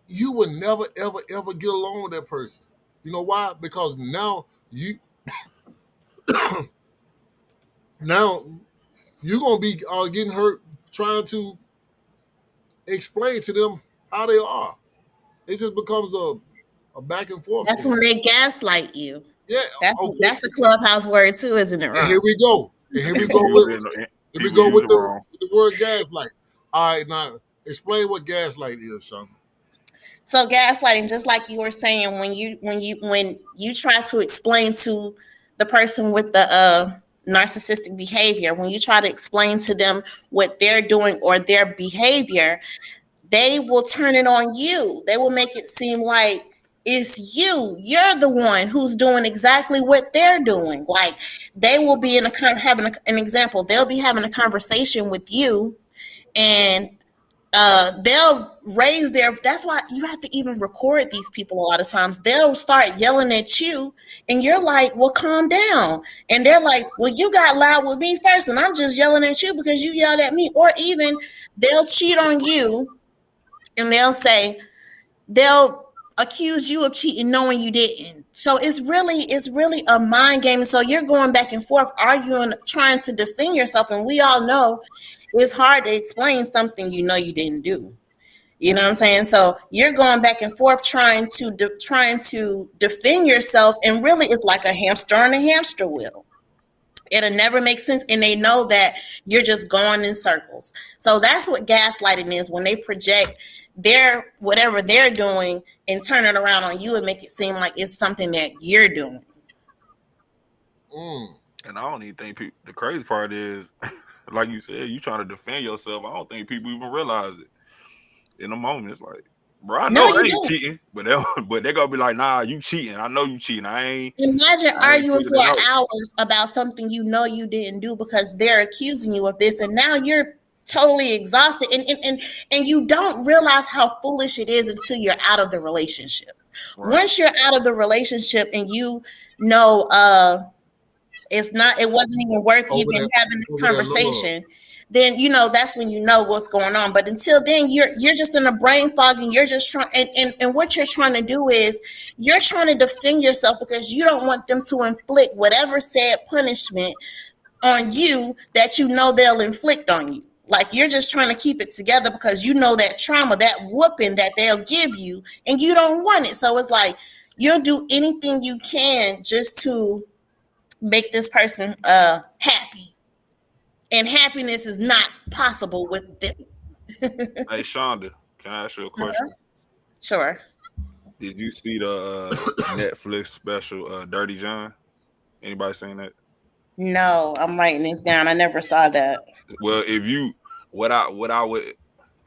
you will never ever get along with that person. You know why? Because now you're gonna be getting hurt trying to explain to them how they are. It just becomes a back and forth That's thing. when they gaslight you. Yeah, okay. That's a clubhouse word too, isn't it, And here Ron? we go. And here we go used with in here we people go use with it wrong. the word gaslight. All right, now explain what gaslight is, Sean. So gaslighting, just like you were saying, when you try to explain to the person with the narcissistic behavior, when you try to explain to them what they're doing or their behavior, they will turn it on you. They will make it seem like it's you. You're the one who's doing exactly what they're doing. Like they will be in a having an example. They'll be having a conversation with you, and they'll raise their. That's why you have to even record these people. A lot of times they'll start yelling at you, and you're like, "Well, calm down." And they're like, "Well, you got loud with me first, and I'm just yelling at you because you yelled at me." Or even they'll cheat on you, and they'll accuse you of cheating knowing you didn't. So it's really a mind game. So you're going back and forth arguing, trying to defend yourself, and we all know it's hard to explain something you know you didn't do. You know what I'm saying? So you're going back and forth trying to defend yourself, and really it's like a hamster on a hamster wheel. It'll never make sense, and they know that you're just going in circles. So that's what gaslighting is, when they project their whatever they're doing and turn it around on you and make it seem like it's something that you're doing. Mm. And I don't even think people. The crazy part is, like you said, you trying to defend yourself. I don't think people even realize it in a moment. It's like, bro, I No, know I you ain't don't. cheating, but they're gonna be like, nah, you cheating. I know you cheating. Imagine I ain't arguing figured for it out. hours about something you know you didn't do because they're accusing you of this, and now you're totally exhausted, and you don't realize how foolish it is until you're out of the relationship. Right. Once you're out of the relationship and you know it wasn't even worth Over even that, having this over that love. conversation, then you know that's when you know what's going on. But until then, you're just in a brain fog, and you're just trying, and what you're trying to do is you're trying to defend yourself because you don't want them to inflict whatever said punishment on you that you know they'll inflict on you. Like you're just trying to keep it together because you know that trauma, that whooping that they'll give you, and you don't want it. So it's like you'll do anything you can just to make this person happy, and happiness is not possible with them. Hey, Shonda, can I ask you a question? Sure. Did you see the Netflix special Dirty John? Anybody seen that? No, I'm writing this down. I never saw that. Well, if you what I would, I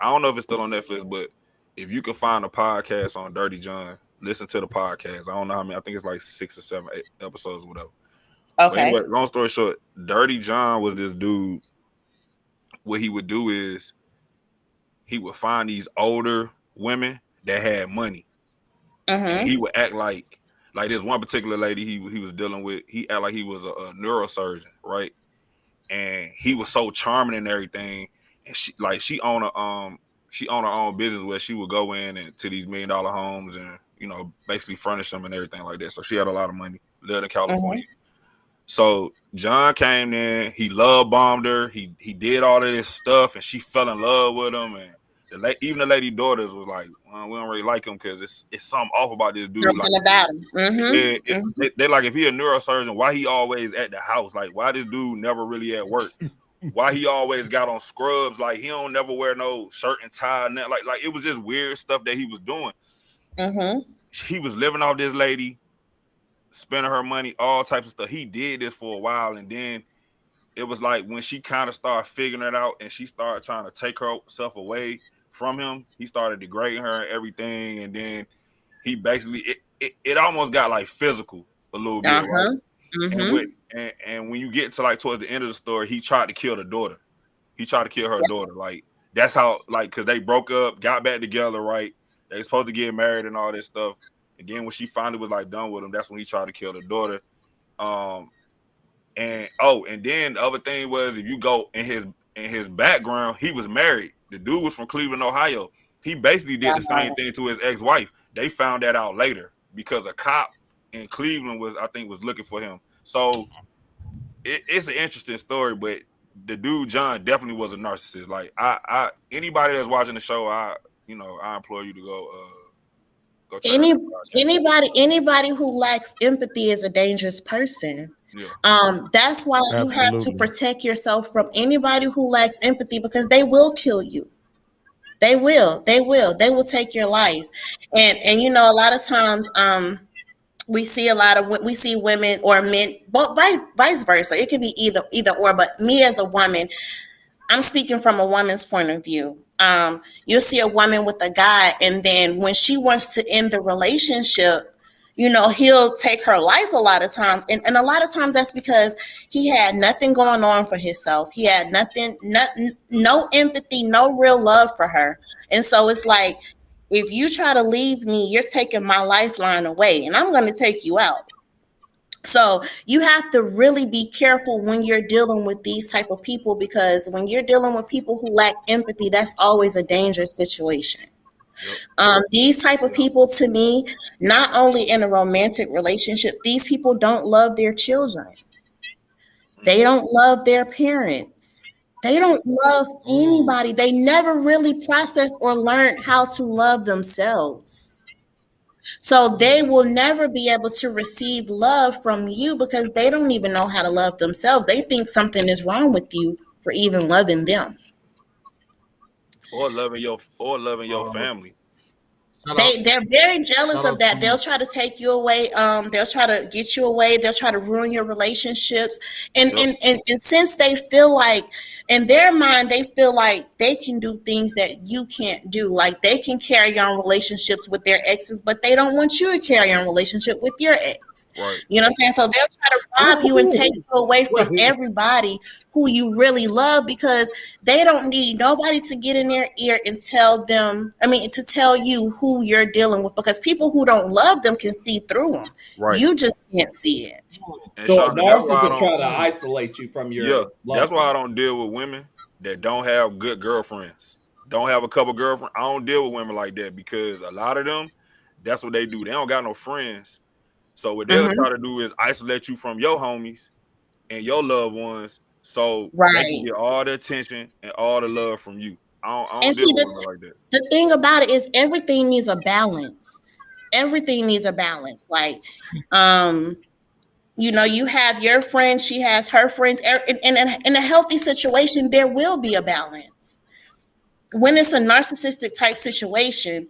don't know if it's still on Netflix, but if you can find a podcast on Dirty John, listen to the podcast. I don't know how many. I think it's like 6 or 7 episodes or whatever. But anyway, Okay. long story short, Dirty John was this dude. What he would do is he would find these older women that had money, and he Mm-hmm. would act like this one particular lady he was dealing with. He act like he was a neurosurgeon, right? And he was so charming and everything. And she owned her own business where she would go in and to these $1 million homes and basically furnish them and everything like that. So she had a lot of money, lived in Mm-hmm. California. So John came in, he love bombed her, he did all of this stuff, and she fell in love with him. And even the lady daughters was like, well, we don't really like him because it's something off about this dude. Like, Something about him. yeah, Mm-hmm. they like, if he a neurosurgeon, why he always at the house? Like, why this dude never really at work? Why he always got on scrubs? Like, he don't never wear no shirt and tie. Like it was just weird stuff that he was doing. Mm-hmm. He was living off this lady, spending her money, all types of stuff. He did this for a while, and then it was like when she kind of started figuring it out and she started trying to take herself away from him, he started degrading her and everything. And then he basically it almost got like physical a little bit, right? Uh-huh. And Mm-hmm. with and when you get to like towards the end of the story, he tried to kill the daughter. He tried to kill her daughter. Like, that's how, like, because they broke up, got back together, right? They supposed to get married and all this stuff. And then when she finally was like done with him, that's when he tried to kill the daughter. Um, and then the other thing was, if you go in his background, he was married. The dude was from Cleveland, Ohio. He basically did the same thing to his ex-wife. They found that out later because a cop in Cleveland was looking for him. So it's an interesting story, but the dude John definitely was a narcissist. Like, I anybody that's watching the show, I implore you to go check out Any the podcast. anybody who lacks empathy is a dangerous person. Yeah, That's why you have to Absolutely. protect yourself from anybody who lacks empathy, because they will kill you. They will. They will. They will take your life. And you know, a lot of times, we see women or men, both vice versa. It could be either or. But me as a woman, I'm speaking from a woman's point of view. You'll see a woman with a guy, and then when she wants to end the relationship, you know, he'll take her life a lot of times. And a lot of times that's because he had nothing going on for himself. He had nothing, no empathy, no real love for her. And so it's like, if you try to leave me, you're taking my lifeline away, and I'm going to take you out. So you have to really be careful when you're dealing with these type of people, because when you're dealing with people who lack empathy, that's always a dangerous situation. yep, These type of people, to me, not only in a romantic relationship, these people don't love their children. They mm-hmm. don't love their parents. They don't love Mm. anybody. They never really processed or learned how to love themselves. So they will never be able to receive love from you because they don't even know how to love themselves. They think something is wrong with you for even loving them. Loving your Uh, family. shout out, They're very jealous shout of out to that. you. They'll try to take you away. They'll try to get you away. They'll try to ruin your relationships. And Yep. and since they feel like in their mind they feel like they can do things that you can't do. Like they can carry on relationships with their exes, but they don't want you to carry on relationship with your ex. Right. You know what I'm saying? So they'll try to rob you and take Ooh, you away Wait, from everybody who you really love because they don't need nobody to get in their ear and tell them, I mean, to tell you who you're dealing with because people who don't love them can see through them. Right. You just can't see it. And so a Shonda, that's why I narcissist don't. try to mm, isolate you from Yeah, your that's loved why I one. don't deal with women that don't have good girlfriends. Don't have a couple girlfriends. I don't deal with women like that because a lot of them, that's what they do. They don't got no friends. So what they'll Hmm. try to do is isolate you from your homies and your loved ones, so they can Right. get all the attention and all the love from you. I And don't deal see, with women like that. the thing about it is everything needs a balance. Everything needs a balance. Like, um, you have your friends, she has her friends. In a healthy situation, there will be a balance. When it's a narcissistic type situation,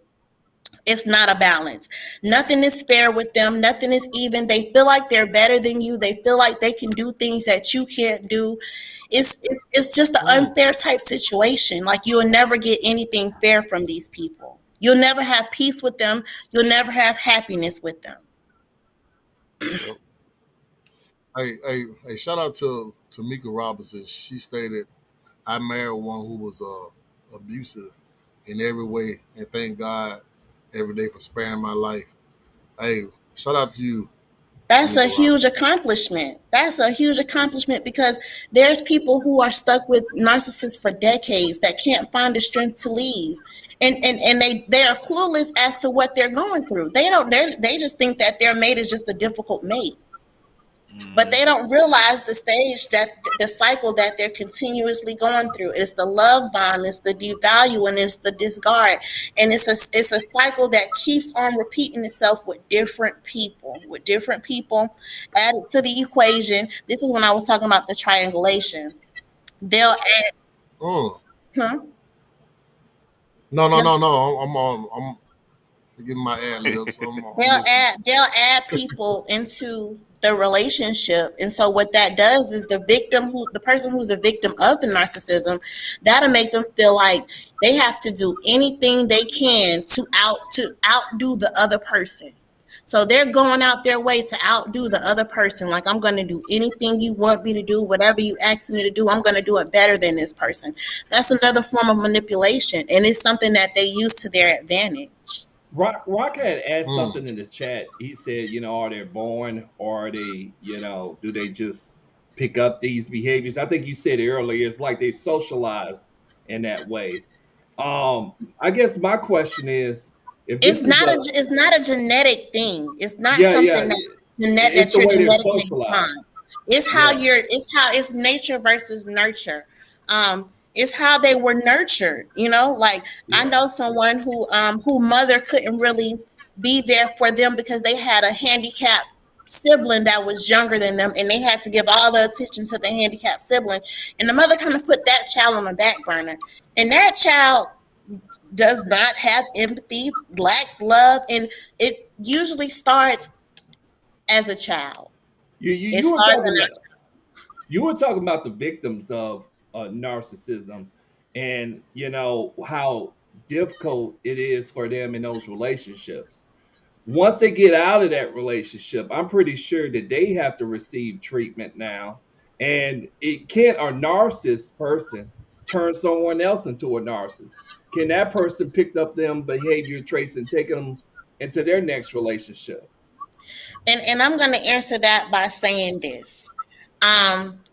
it's not a balance. Nothing is fair with them. Nothing is even. They feel like they're better than you. They feel like they can do things that you can't do. It's just an mm. unfair type situation. Like you'll never get anything fair from these people. You'll never have peace with them. You'll never have happiness with them. Yep. Hey, shout out to Mika Robinson. She stated, "I married one who was abusive in every way, and thank God every day for sparing my life." Hey, shout out to you, That's a Tamika huge Robinson. accomplishment. That's a huge accomplishment because there's people who are stuck with narcissists for decades that can't find the strength to leave. And they are clueless as to what they're going through. They just think that their mate is just a difficult mate. But Mm-hmm. they don't realize the stage that the cycle that they're continuously going through. It's the love bomb, it's the devaluing, it's the discard. And it's a cycle that keeps on repeating itself with different people. With different people added to the equation. This is when I was talking about the triangulation. They'll add Mm. huh? No, no, They'll no, no. I'm giving my ad libs. I'm listening. they'll add people into the relationship, and so what that does is the person who's the victim of the narcissism, that'll make them feel like they have to do anything they can to outdo the other person. So they're going out their way to outdo the other person. Like, I'm going to do anything you want me to do, whatever you ask me to do, I'm going to do it better than this person. That's another form of manipulation, and it's something that they use to their advantage. Rock had asked Mm. something in the chat. He said, are they born or are they, do they just pick up these behaviors? I think you said earlier, it's like they socialize in that way. I guess my question is, if this is a, It's not a genetic thing. It's not yeah, yeah, something it's that the you're way they're genetically inclined. socialized. Yeah, It's nature versus nurture. It's how they were nurtured. Like I yeah. know someone who mother couldn't really be there for them because they had a handicapped sibling that was younger than them, and they had to give all the attention to the handicapped sibling, and the mother kind of put that child on the back burner, and that child does not have empathy, lacks love, and it usually starts as a child. It You were starts in talking that. about the victims of narcissism, and how difficult it is for them in those relationships. Once they get out of that relationship, I'm pretty sure that they have to receive treatment now. And it can't a narcissist person turn someone else into a narcissist. Can that person pick up them behavior traits and take them into their next relationship? And I'm going to answer that by saying this.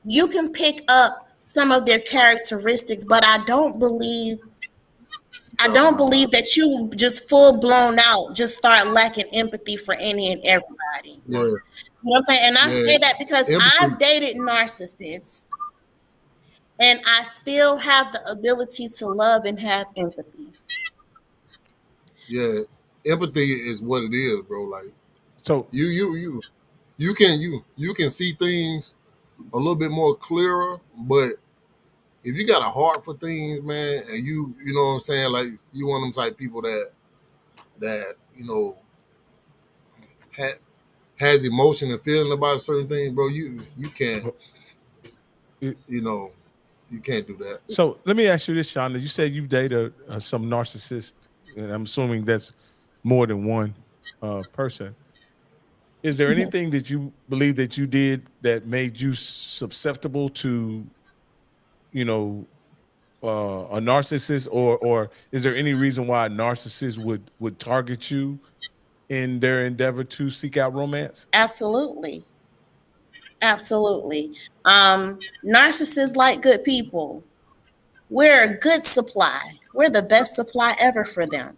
You can pick up some of their characteristics, but You I talking don't about believe that you just full blown out just start lacking empathy for any and everybody. Yeah, right? You know what I'm saying? And I yeah. say that because Empathy. I've dated narcissists. and I still have the ability to love and have empathy. Yeah, empathy is what it is, bro. Like So you can see things a little bit more clearer, but if you got a heart for things, man, and you know what I'm saying, like you one of them type people that ha, has emotion and feeling about certain things, bro. You can't it, you know you can't do that. so let me ask you this, Shonda. You said you dated some narcissist, and I'm assuming that's more than one person. Is there anything that you believe that you did that made you susceptible to, you know, a narcissist, or is there any reason why a narcissist would target you in their endeavor to seek out romance? Absolutely. Absolutely. Narcissists like good people. We're a good supply. We're the best supply ever for them.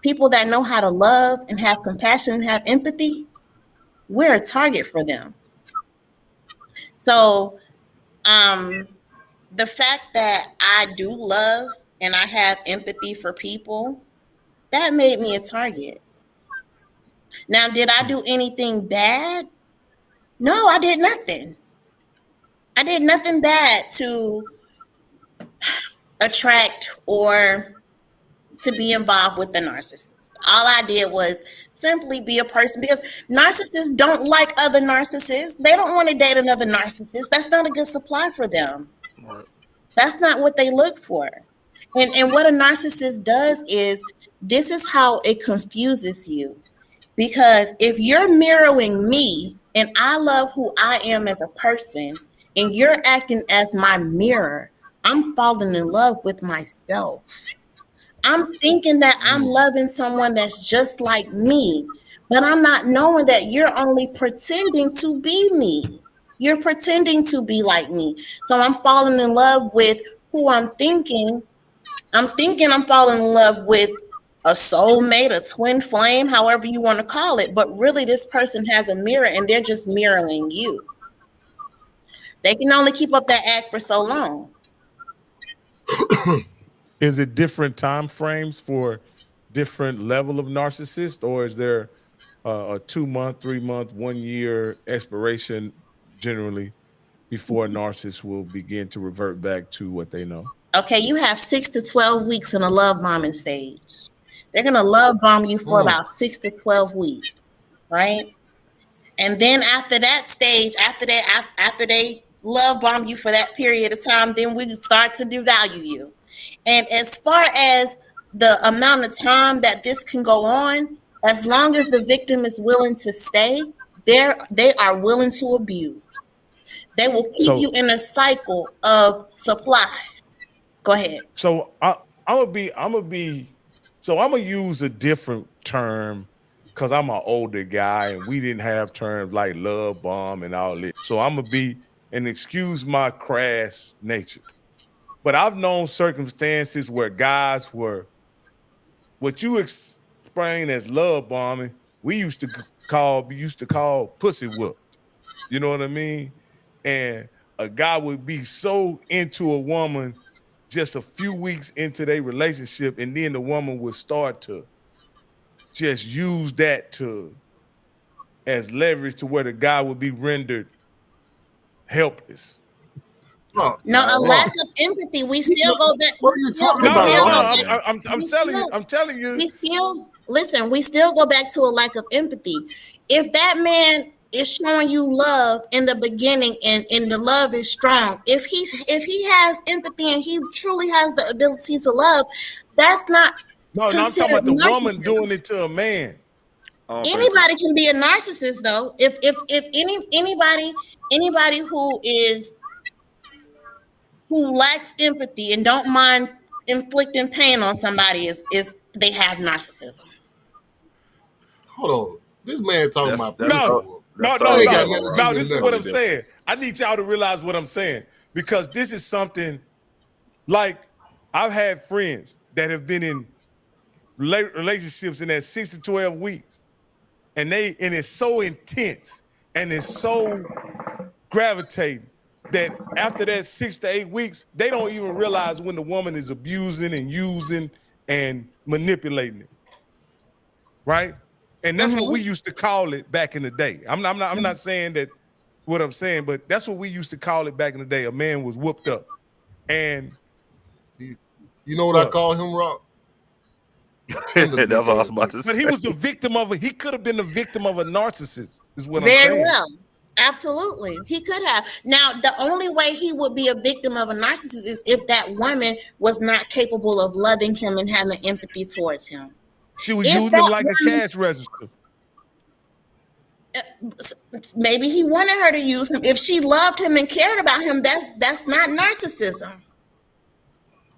People that know how to love and have compassion and have empathy, we're a target for them. So, um, the fact that I do love and I have empathy for people, that made me a target. Now, did I do anything bad? No, I did nothing. I did nothing bad to attract or to be involved with the narcissist. All I did was simply be a person because narcissists don't like other narcissists. They don't want to date another narcissist. That's not a good supply for them. Right. That's not what they look for. And what a narcissist does is this is how it confuses you. Because if you're mirroring me and I love who I am as a person and you're acting as my mirror, I'm falling in love with myself. I'm thinking that I'm loving someone that's just like me, but I'm not knowing that you're only pretending to be me. You're pretending to be like me. So I'm falling in love with who I'm thinking. I'm thinking I'm falling in love with a soulmate, a twin flame, however you want to call it. But really, this person has a mirror and they're just mirroring you. They can only keep up that act for so long. Is it different time frames for different level of narcissist, or is there a 2 month, 3 month, 1 year expiration generally before a narcissist will begin to revert back to what they know? Okay, you have 6 to 12 weeks in a love bombing stage. They're going to love bomb you for about 6 to 12 weeks, right? And then after that stage, after they love bomb you for that period of time, then we start to devalue you. And as far as the amount of time that this can go on, as long as the victim is willing to stay, they are willing to abuse. They will keep you in a cycle of supply. Go ahead. So I'm gonna use a different term because I'm an older guy and we didn't have terms like love bomb and all this. So I'm gonna be and excuse my crass nature. But I've known circumstances where guys were what you explain as love bombing, we used to call pussy whooped. You know what I mean? And a guy would be so into a woman just a few weeks into their relationship, and then the woman would start to just use that to as leverage to where the guy would be rendered helpless. No, No, a no. lack of empathy. We still go back. What are you talking We about? still go Ron? back. I'm telling you. We still listen. We still go back to a lack of empathy. If that man is showing you love in the beginning and the love is strong, if he has empathy and he truly has the ability to love, that's not No, I'm talking about the woman doing it to a man. Anybody can be a narcissist though. If anybody who lacks empathy and don't mind inflicting pain on somebody is they have narcissism. Hold on. This man talking about that's pussy so- whoop. that's No. totally got different, nothing to bro. do with This is nothing. what I'm saying. I need y'all to realize what I'm saying because this is something like I've had friends that have been in relationships in that 6 to 12 weeks, and it's so intense and it's so gravitating that after that 6 to 8 weeks, they don't even realize when the woman is abusing and using and manipulating it, right? And that's what we Mm-hmm. used to call it back in the day. I'm not saying that what I'm saying, but that's what we used to call it back in the day. A man was whooped up, and You, you know what I what? call him, Rock? Tender That's what bitch I was ass about nigga. to But say. he was the victim of it. He could have been the victim of a narcissist, is what I'm Very saying. well. Absolutely. He could have. Now, the only way he would be a victim of a narcissist is if that woman was not capable of loving him and having empathy towards him. She was If using him that like a woman, cash register. maybe he wanted her to use him. If she loved him and cared about him, that's not narcissism.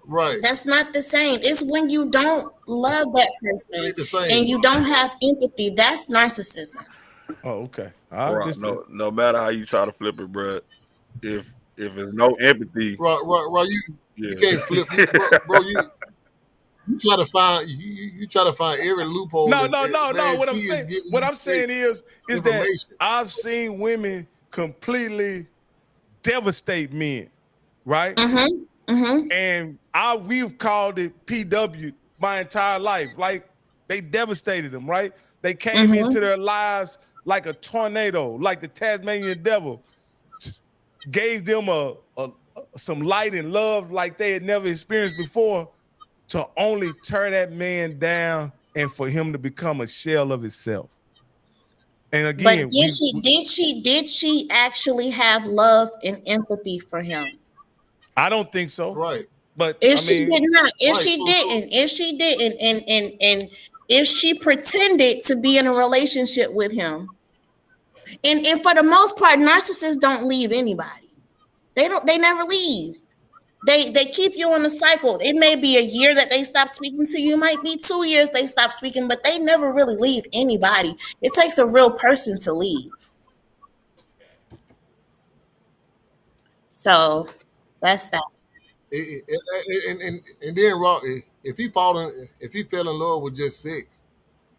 Right. That's not the same. It's when you don't love that It person ain't the same, and you bro. don't have empathy. That's narcissism. Oh, okay. I Right. just No matter how you try to flip it, bro. If there's no empathy, Rock, you yeah. can't flip, bro. You try to find you try to find every loophole. no. Man, What she I'm is saying, giving what you I'm straight saying is that information. I've seen women completely devastate men, right? Mm-hmm. Mm-hmm. And we've called it PW my entire life. Like they devastated them, right? They came into Mm-hmm. their lives like a tornado, like the Tasmanian devil, gave them some light and love like they had never experienced before, to only tear that man down and for him to become a shell of himself. And But again, did she actually have love and empathy for him? I don't think so. Right, But If I she did mean, not, right. So if she didn't, and if she pretended to be in a relationship with him, and for the most part, narcissists don't leave anybody. They never leave. They keep you in a cycle. It may be a year that they stop speaking to you, it might be 2 years they stop speaking, but they never really leave anybody. It takes a real person to leave. So that's that. and then Rock, if he fell in love with just sex,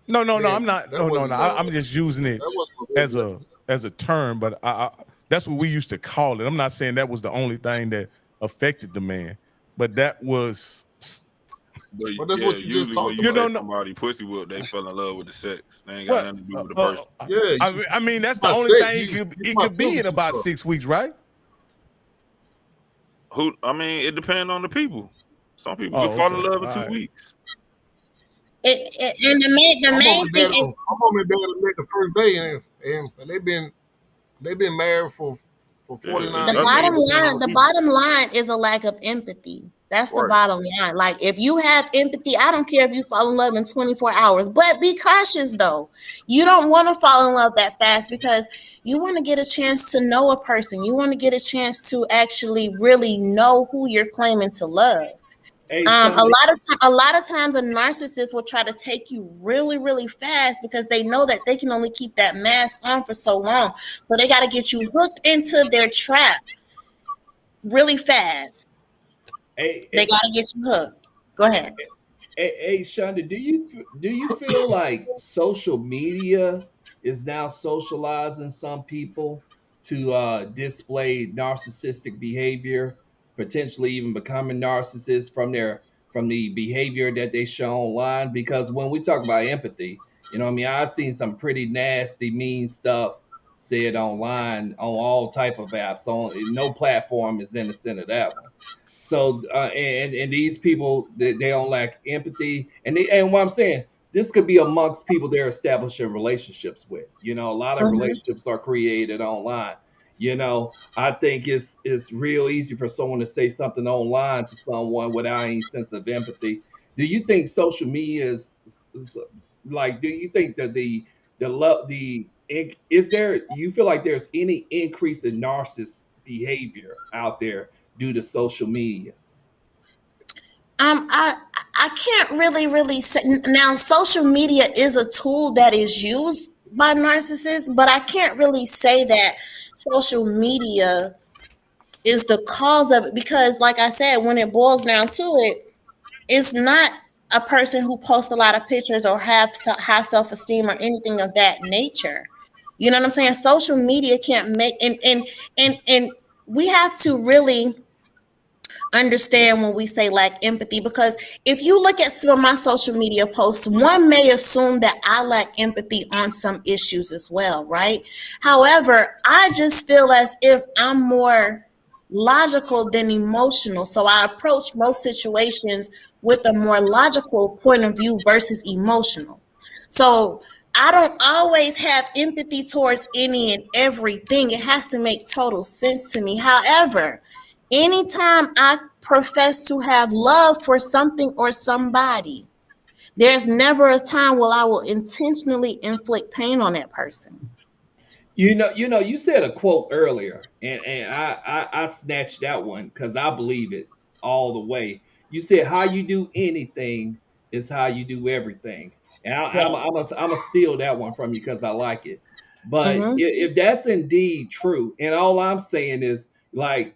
no. then I'm not. that No. wasn't I'm just using it that wasn't a as real a term, but that's what we used to call it. I'm not saying that was the only thing that affected the man, but that was, But But that's yeah, what you just usually when talked you you about. say don't know somebody pussy whip, they fell in love with the sex. They ain't got what. nothing to do with the person. Yeah, I mean, that's the about only sex, thing you it about could be in physical about stuff. 6 weeks, right? I mean, it depends on the people. Some people can Oh, fall in okay. love in All 2 right. weeks. And the main thing is My mom and dad met the first day, and they've been married for Yeah, 49 I think it years. depends on the the people. bottom line is a lack of empathy. That's the Right. bottom line. Like if you have empathy, I don't care if you fall in love in 24 hours, but be cautious though. You don't want to fall in love that fast because you want to get a chance to know a person. You want to get a chance to actually really know who you're claiming to love. Hey, Shonda, A lot of times a narcissist will try to take you really, really fast because they know that they can only keep that mask on for so long. So they got to get you hooked into their trap really fast. They hey, got to get you hooked. Go ahead. hey, Shonda, do you feel like social media is now socializing some people to display narcissistic behavior, potentially even becoming narcissists from the behavior that they show online? Because when we talk about empathy, you know, what I mean, I've seen some pretty nasty, mean stuff said online on all type of apps. On no platform is innocent of that one. So and these people they don't lack empathy, and what I'm saying, this could be amongst people they're establishing relationships with. You know, a lot of Mhm. relationships are created online. You know, I think it's real easy for someone to say something online to someone without any sense of empathy. Do you think social media like? Do you think that the love is there? You feel like there's any increase in narcissist behavior out there due to social media? I I can't really say now. Social media is a tool that is used by narcissists, but I can't really say that social media is the cause of it because, like I said, when it boils down to it, it's not a person who posts a lot of pictures or have high self esteem or anything of that nature. You know what I'm saying? Social media can't make and we have to really understand when we say lack empathy, because if you look at some of my social media posts, one may assume that I lack empathy on some issues as well, right? However, I just feel as if I'm more logical than emotional. So I approach most situations with a more logical point of view versus emotional. So I don't always have empathy towards any and everything. It has to make total sense to me. However, anytime I profess to have love for something or somebody, there's never a time where I will intentionally inflict pain on that person. You said a quote earlier, and I snatched that one because I believe it all the way. You said how you do anything is how you do everything, and Yes. I'm a steal that one from you because I like it. But Mm-hmm. if that's indeed true, and all I'm saying is like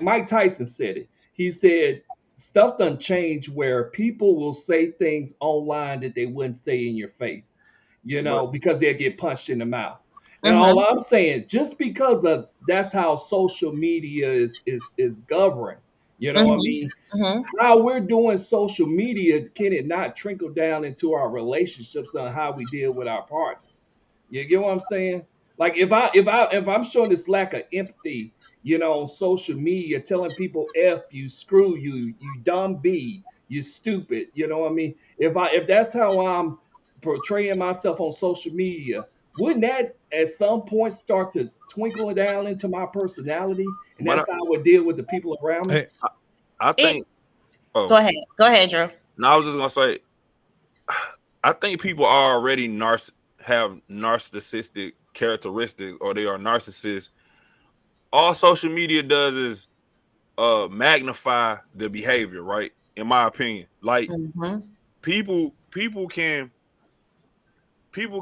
Mike Tyson said it. He said stuff done change where people will say things online that they wouldn't say in your face, But because they'll get punched in the mouth. And all Mm-hmm. I'm saying, just because of that's how social media is governed, I Mm-hmm. mean, Mm-hmm. how we're doing social media, can it not trickle down into our relationships on how we deal with our partners? You get what I'm saying? Like if I'm showing this lack of empathy, on social media, telling people F you, screw you, you dumb B, you stupid, you know what I mean? If that's how I'm portraying myself on social media, wouldn't that at some point start to twinkle down into my personality? And but that's how I would deal with the people around me? Hey, I It. think. Oh Go ahead. Go ahead, Drew. no, I was just gonna say. I think people are already have narcissistic characteristics, or they are narcissists. All social media does is magnify the behavior, right? In my opinion, like Mm-hmm. people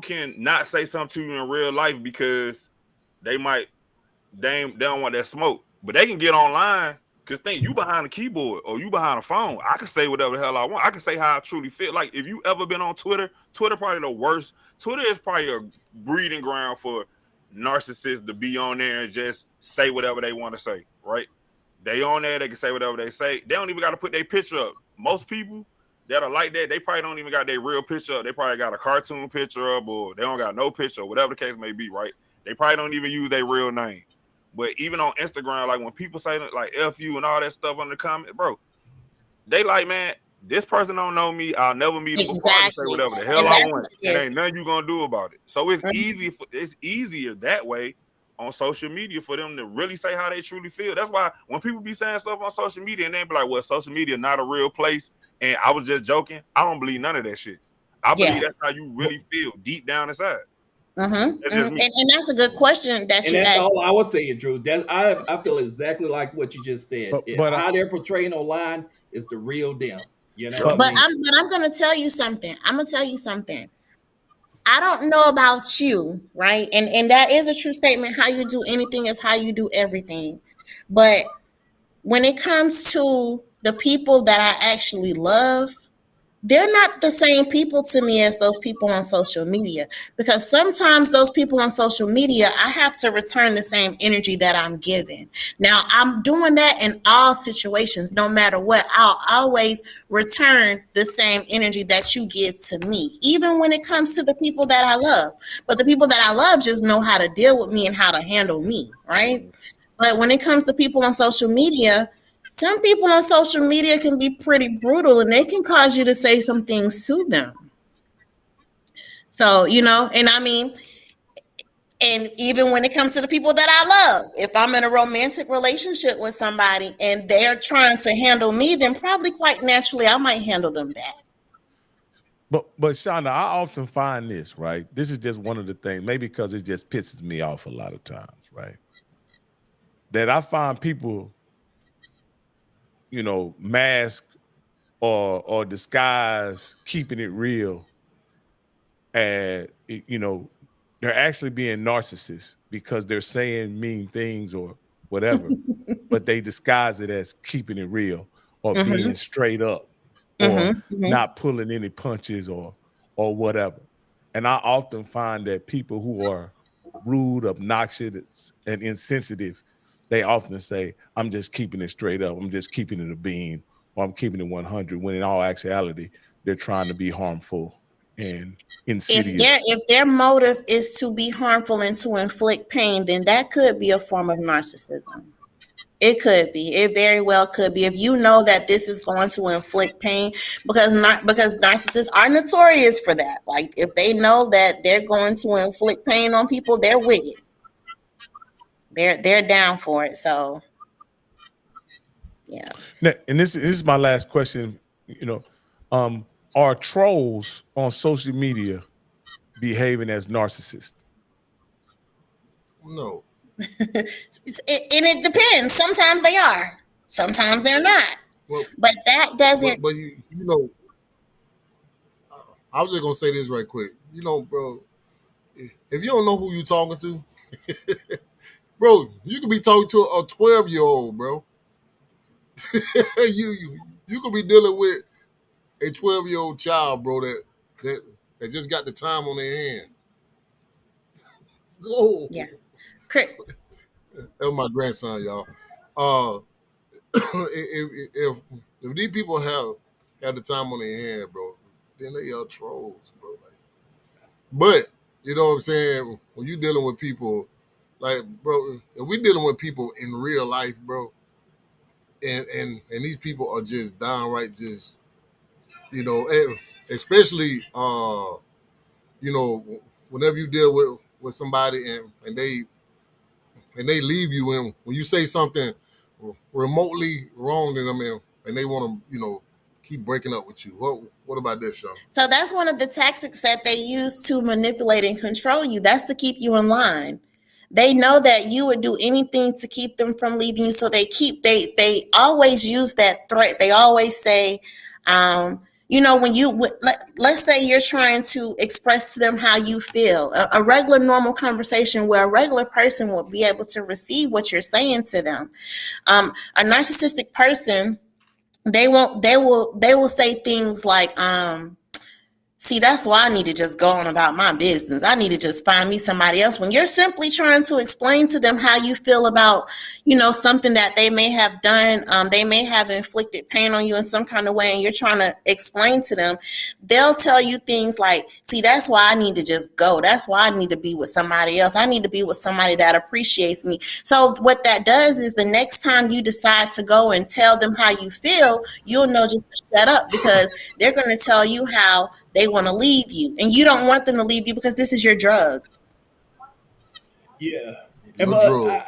can not say something to you in real life because they might they don't want that smoke, but they can get online because think you behind the keyboard or you behind a phone. I can say whatever the hell I want. I can say how I truly feel. Like if you ever been on Twitter, Twitter probably the worst. Twitter is probably a breeding ground for narcissists to be on there and just say whatever they want to say. Right? They on there, they can say whatever they say. They don't even got to put their picture up. Most people that are like that, they probably don't even got their real picture up. They probably got a cartoon picture up, or they don't got no picture, whatever the case may be. Right? They probably don't even use their real name. But even on Instagram, like when people say like F you and all that stuff under the comment, bro, they like, man, this person don't know me. I'll never meet him before. I can say Exactly. whatever the hell And I that's what want. it And is. ain't nothing you gonna do about it. So it's Mhm. easy it's easier that way on social media for them to really say how they truly feel. That's why when people be saying stuff on social media and they be like, well, social media not a real place, and I was just joking, I don't believe none of that shit. I believe Yeah. that's how you really feel deep down inside. Mm-hmm. That's Mm-hmm. just me. And that's a good question that And you that's asked. all I was saying, Drew. That I feel exactly like what you just said. but How they're portraying online is the real them. You know what I but mean? But I'm gonna tell you something. I'm gonna tell you something. I don't know about you, right? And that is a true statement. How you do anything is how you do everything. But when it comes to the people that I actually love, they're not the same people to me as those people on social media, because sometimes those people on social media, I have to return the same energy that I'm giving. Now I'm doing that in all situations. No matter what, I'll always return the same energy that you give to me, even when it comes to the people that I love. But the people that I love just know how to deal with me and how to handle me, right? Mhm. But when it comes to people on social media, some people on social media can be pretty brutal and they can cause you to say some things to them. So, and I mean, and even when it comes to the people that I love, if I'm in a romantic relationship with somebody and they're trying to handle me, then probably quite naturally I might handle them back. but Shonda, I often find this, right? This is just one of the things, maybe because it just pisses me off a lot of times, right? That I find people, mask or disguise keeping it real, and they're actually being narcissists because they're saying mean things or whatever, but they disguise it as keeping it real or being Mm-hmm. straight up or Mm-hmm. Mm-hmm. not pulling any punches or whatever. And I often find that people who are rude, obnoxious, and insensitive they often say, I'm just keeping it straight up. I'm just keeping it a bean, or I'm keeping it 100, when in all actuality, they're trying to be harmful and insidious. If their motive is to be harmful and to inflict pain, then that could be a form of narcissism. It could be. It very well could be. If you know that this is going to inflict pain, because narcissists are notorious for that. Like if they know that they're going to inflict pain on people, they're with it. They're down for it. So yeah. Now, and this is my last question. Are trolls on social media behaving as narcissists? No. And it depends. Sometimes they are. Sometimes they're not. Well, But that doesn't. but you know, I was just gonna say this right quick. Bro, if you don't know who you talking to, bro, you could be talking to a 12-year-old, bro. you could be dealing with a 12-year-old child, bro, that just got the time on their hands. Go. Yeah. That was my grandson, y'all. Uh, if these people have the time on their hand, bro, then they are trolls, bro. But you know what I'm saying? When you dealing with people, like, bro, if we dealing with people in real life, bro, and these people are just downright just, especially whenever you deal with somebody and they leave you, and when you say something remotely wrong to them, and they want to, keep breaking up with you. What about this, Sean? So that's one of the tactics that they use to manipulate and control you. That's to keep you in line. They know that you would do anything to keep them from leaving you. So they always use that threat. They always say, let's say you're trying to express to them how you feel, a regular normal conversation where a regular person will be able to receive what you're saying to them. A narcissistic person, they will say things like, see, that's why I need to just go on about my business. I need to just find me somebody else. When you're simply trying to explain to them how you feel about, something that they may have done, they may have inflicted pain on you in some kind of way, and you're trying to explain to them, they'll tell you things like, see, that's why I need to just go. That's why I need to be with somebody else. I need to be with somebody that appreciates me. So what that does is the next time you decide to go and tell them how you feel, you'll know just to shut up, because they're going to tell you how they want to leave you, and you don't want them to leave you because this is your drug. Yeah. Your But drug.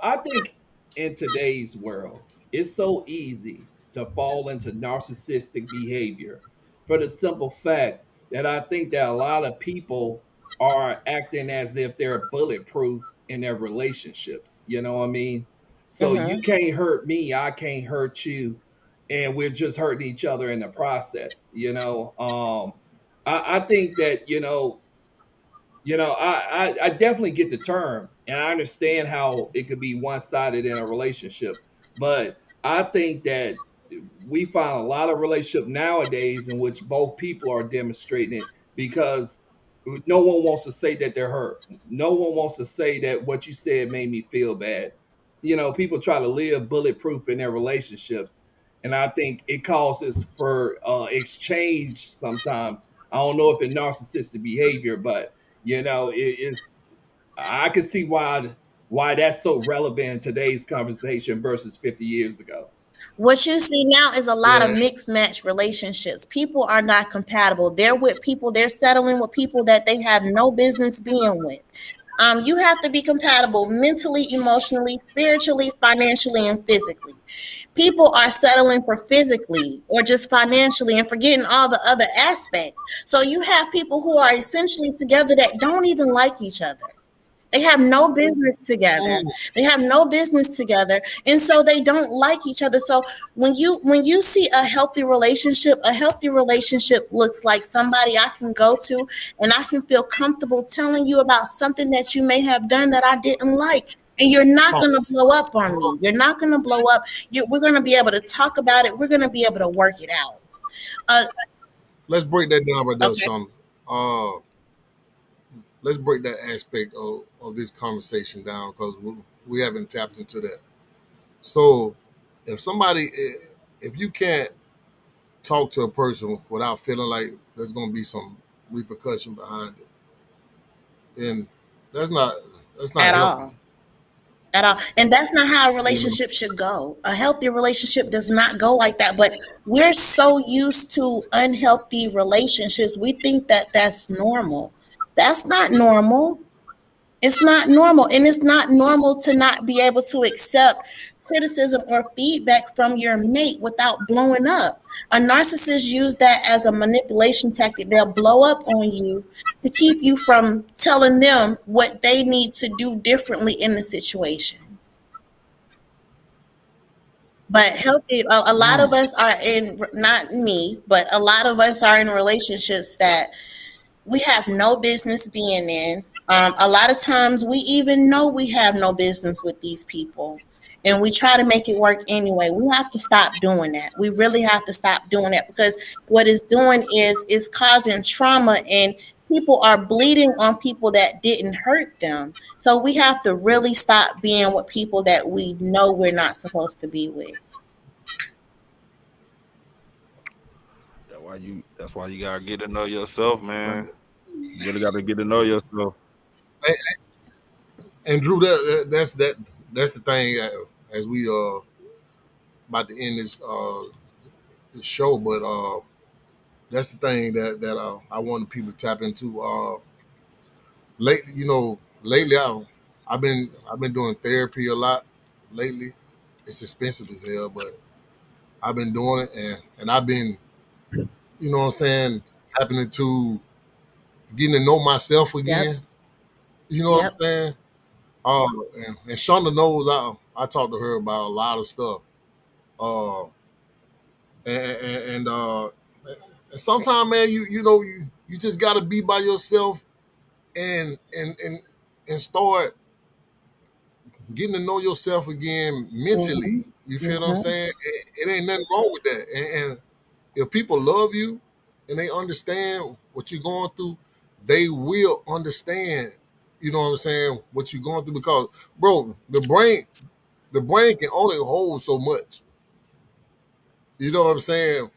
I think in today's world, it's so easy to fall into narcissistic behavior for the simple fact that I think that a lot of people are acting as if they're bulletproof in their relationships. You know what I mean? So you Mm-hmm. can't hurt me, I can't hurt you, and we're just hurting each other in the process. I think that I definitely get the term, and I understand how it could be one sided in a relationship. But I think that we find a lot of relationship nowadays in which both people are demonstrating it, because no one wants to say that they're hurt. No one wants to say that what you said made me feel bad. People try to live bulletproof in their relationships, and I think it causes for exchange sometimes. I don't know if it's narcissistic behavior, but it's I can see why that's so relevant in today's conversation versus 50 years ago. What you see now is a lot of Yeah. mixed match relationships. People are not compatible. They're settling with people that they have no business being with. You have to be compatible mentally, emotionally, spiritually, financially, and physically. People are settling for physically or just financially and forgetting all the other aspects. So you have people who are essentially together that don't even like each other. They have no business together. Mm. They have no business together, and so they don't like each other. So when you see a healthy relationship looks like somebody I can go to and I can feel comfortable telling you about something that you may have done that I didn't like. And you're not Oh, going to blow up on me. You're not going to blow up. We're going to be able to talk about it. We're going to be able to work it out. Uh, let's break that down right there, okay. Sean. Uh, let's break that aspect of this conversation down, because We haven't tapped into that. So if somebody, if you can't talk to a person without feeling like there's going to be some repercussion behind it, then that's not that's not At healthy. all. At all. And that's not how a You know, relationship should go. A healthy relationship does not go like that. But we're so used to unhealthy relationships, we think that that's normal. That's not normal. It's not normal. And it's not normal to not be able to accept criticism or feedback from your mate without blowing up. A narcissist use that as a manipulation tactic. They'll blow up on you to keep you from telling them what they need to do differently in the situation. But healthy, a lot of mm, us are in, not me, but a lot of us are in relationships that we have no business being in. A lot of times we even know we have no business with these people and we try to make it work anyway. We have to stop doing that. We really have to stop doing that because what it's doing is causing trauma, and people are bleeding on people that didn't hurt them. So we have to really stop being with people that we know we're not supposed to be with. That's why you gotta get to know yourself, man. right. You really gotta get to know yourself. And, and Drew, that's the thing. As we about to end this show, but that's the thing that I wanted people to tap into. Lately, lately I've been doing therapy a lot lately. It's expensive as hell, but I've been doing it, and I've been, what I'm saying, tapping into getting to know myself Yep. again. You know what I'm Yep. saying? Uh, and Shonda knows I talk to her about a lot of stuff. Uh, and sometimes, man, you just got to be by yourself and start getting to know yourself again mentally. Mhm. You feel what I'm Mhm. saying? It ain't nothing wrong with that. And if people love you and they understand what you're going through, they will understand. You know what I'm saying? What you're going through, because, bro, the brain can only hold so much. You know what I'm saying?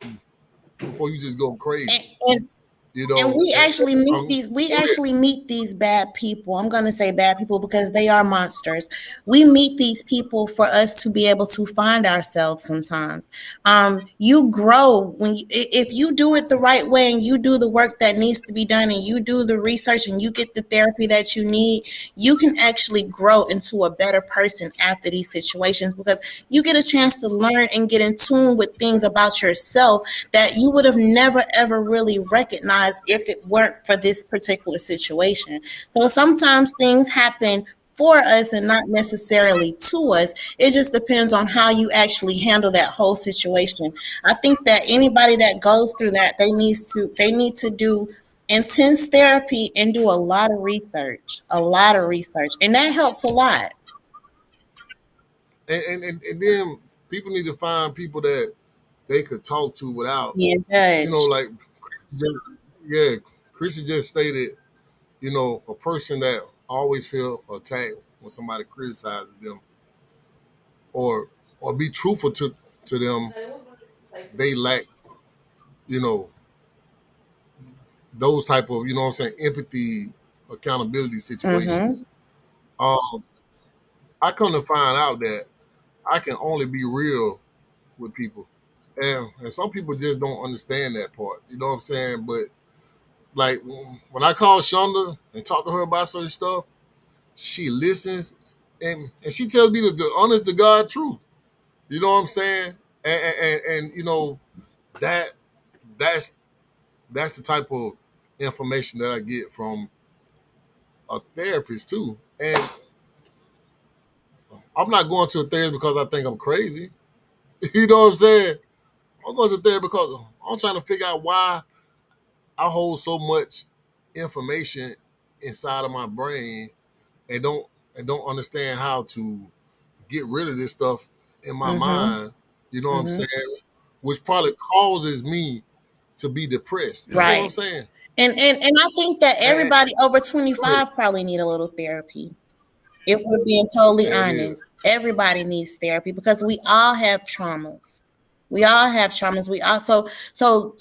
Before you just go And, crazy. and You and know. we actually meet these we Go ahead. actually meet these bad people. I'm going to say bad people because they are monsters. We meet these people for us to be able to find ourselves sometimes. You grow when if you do it the right way and you do the work that needs to be done and you do the research and you get the therapy that you need, you can actually grow into a better person after these situations because you get a chance to learn and get in tune with things about yourself that you would have never ever really recognized if it weren't for this particular situation. So sometimes things happen for us and not necessarily to us. It just depends on how you actually handle that whole situation. I think that anybody that goes through that, they need to do intense therapy and do a lot of research, a lot of research, and that helps a lot. And then people need to find people that they could talk to without, Being judged. like just, yeah, Chrissy just stated, a person that always feel attacked when somebody criticizes them or be truthful to them, they lack, you know, those type of, what I'm saying, empathy, accountability Mm-hmm. situations. Um, I come to find out that I can only be real with people. And some people just don't understand that part. You know what I'm saying? But like when I call Shonda and talk to her about certain stuff, she listens and she tells me the honest to God truth. You know what I'm saying? And that that's that's the type of information that I get from a therapist too. And I'm not going to a therapist because I think I'm crazy. You know what I'm saying? I'm going to therapy because I'm trying to figure out why I hold so much information inside of my brain and don't understand how to get rid of this stuff in my Mm-hmm. mind. You know what I'm Mm-hmm. saying? Which probably causes me to be depressed. You feel what I'm Right. saying? And I think that And everybody over go ahead. 25 probably need a little therapy. If we're being totally Yeah, it is. honest, everybody needs therapy because we all have traumas. We all have traumas. We also so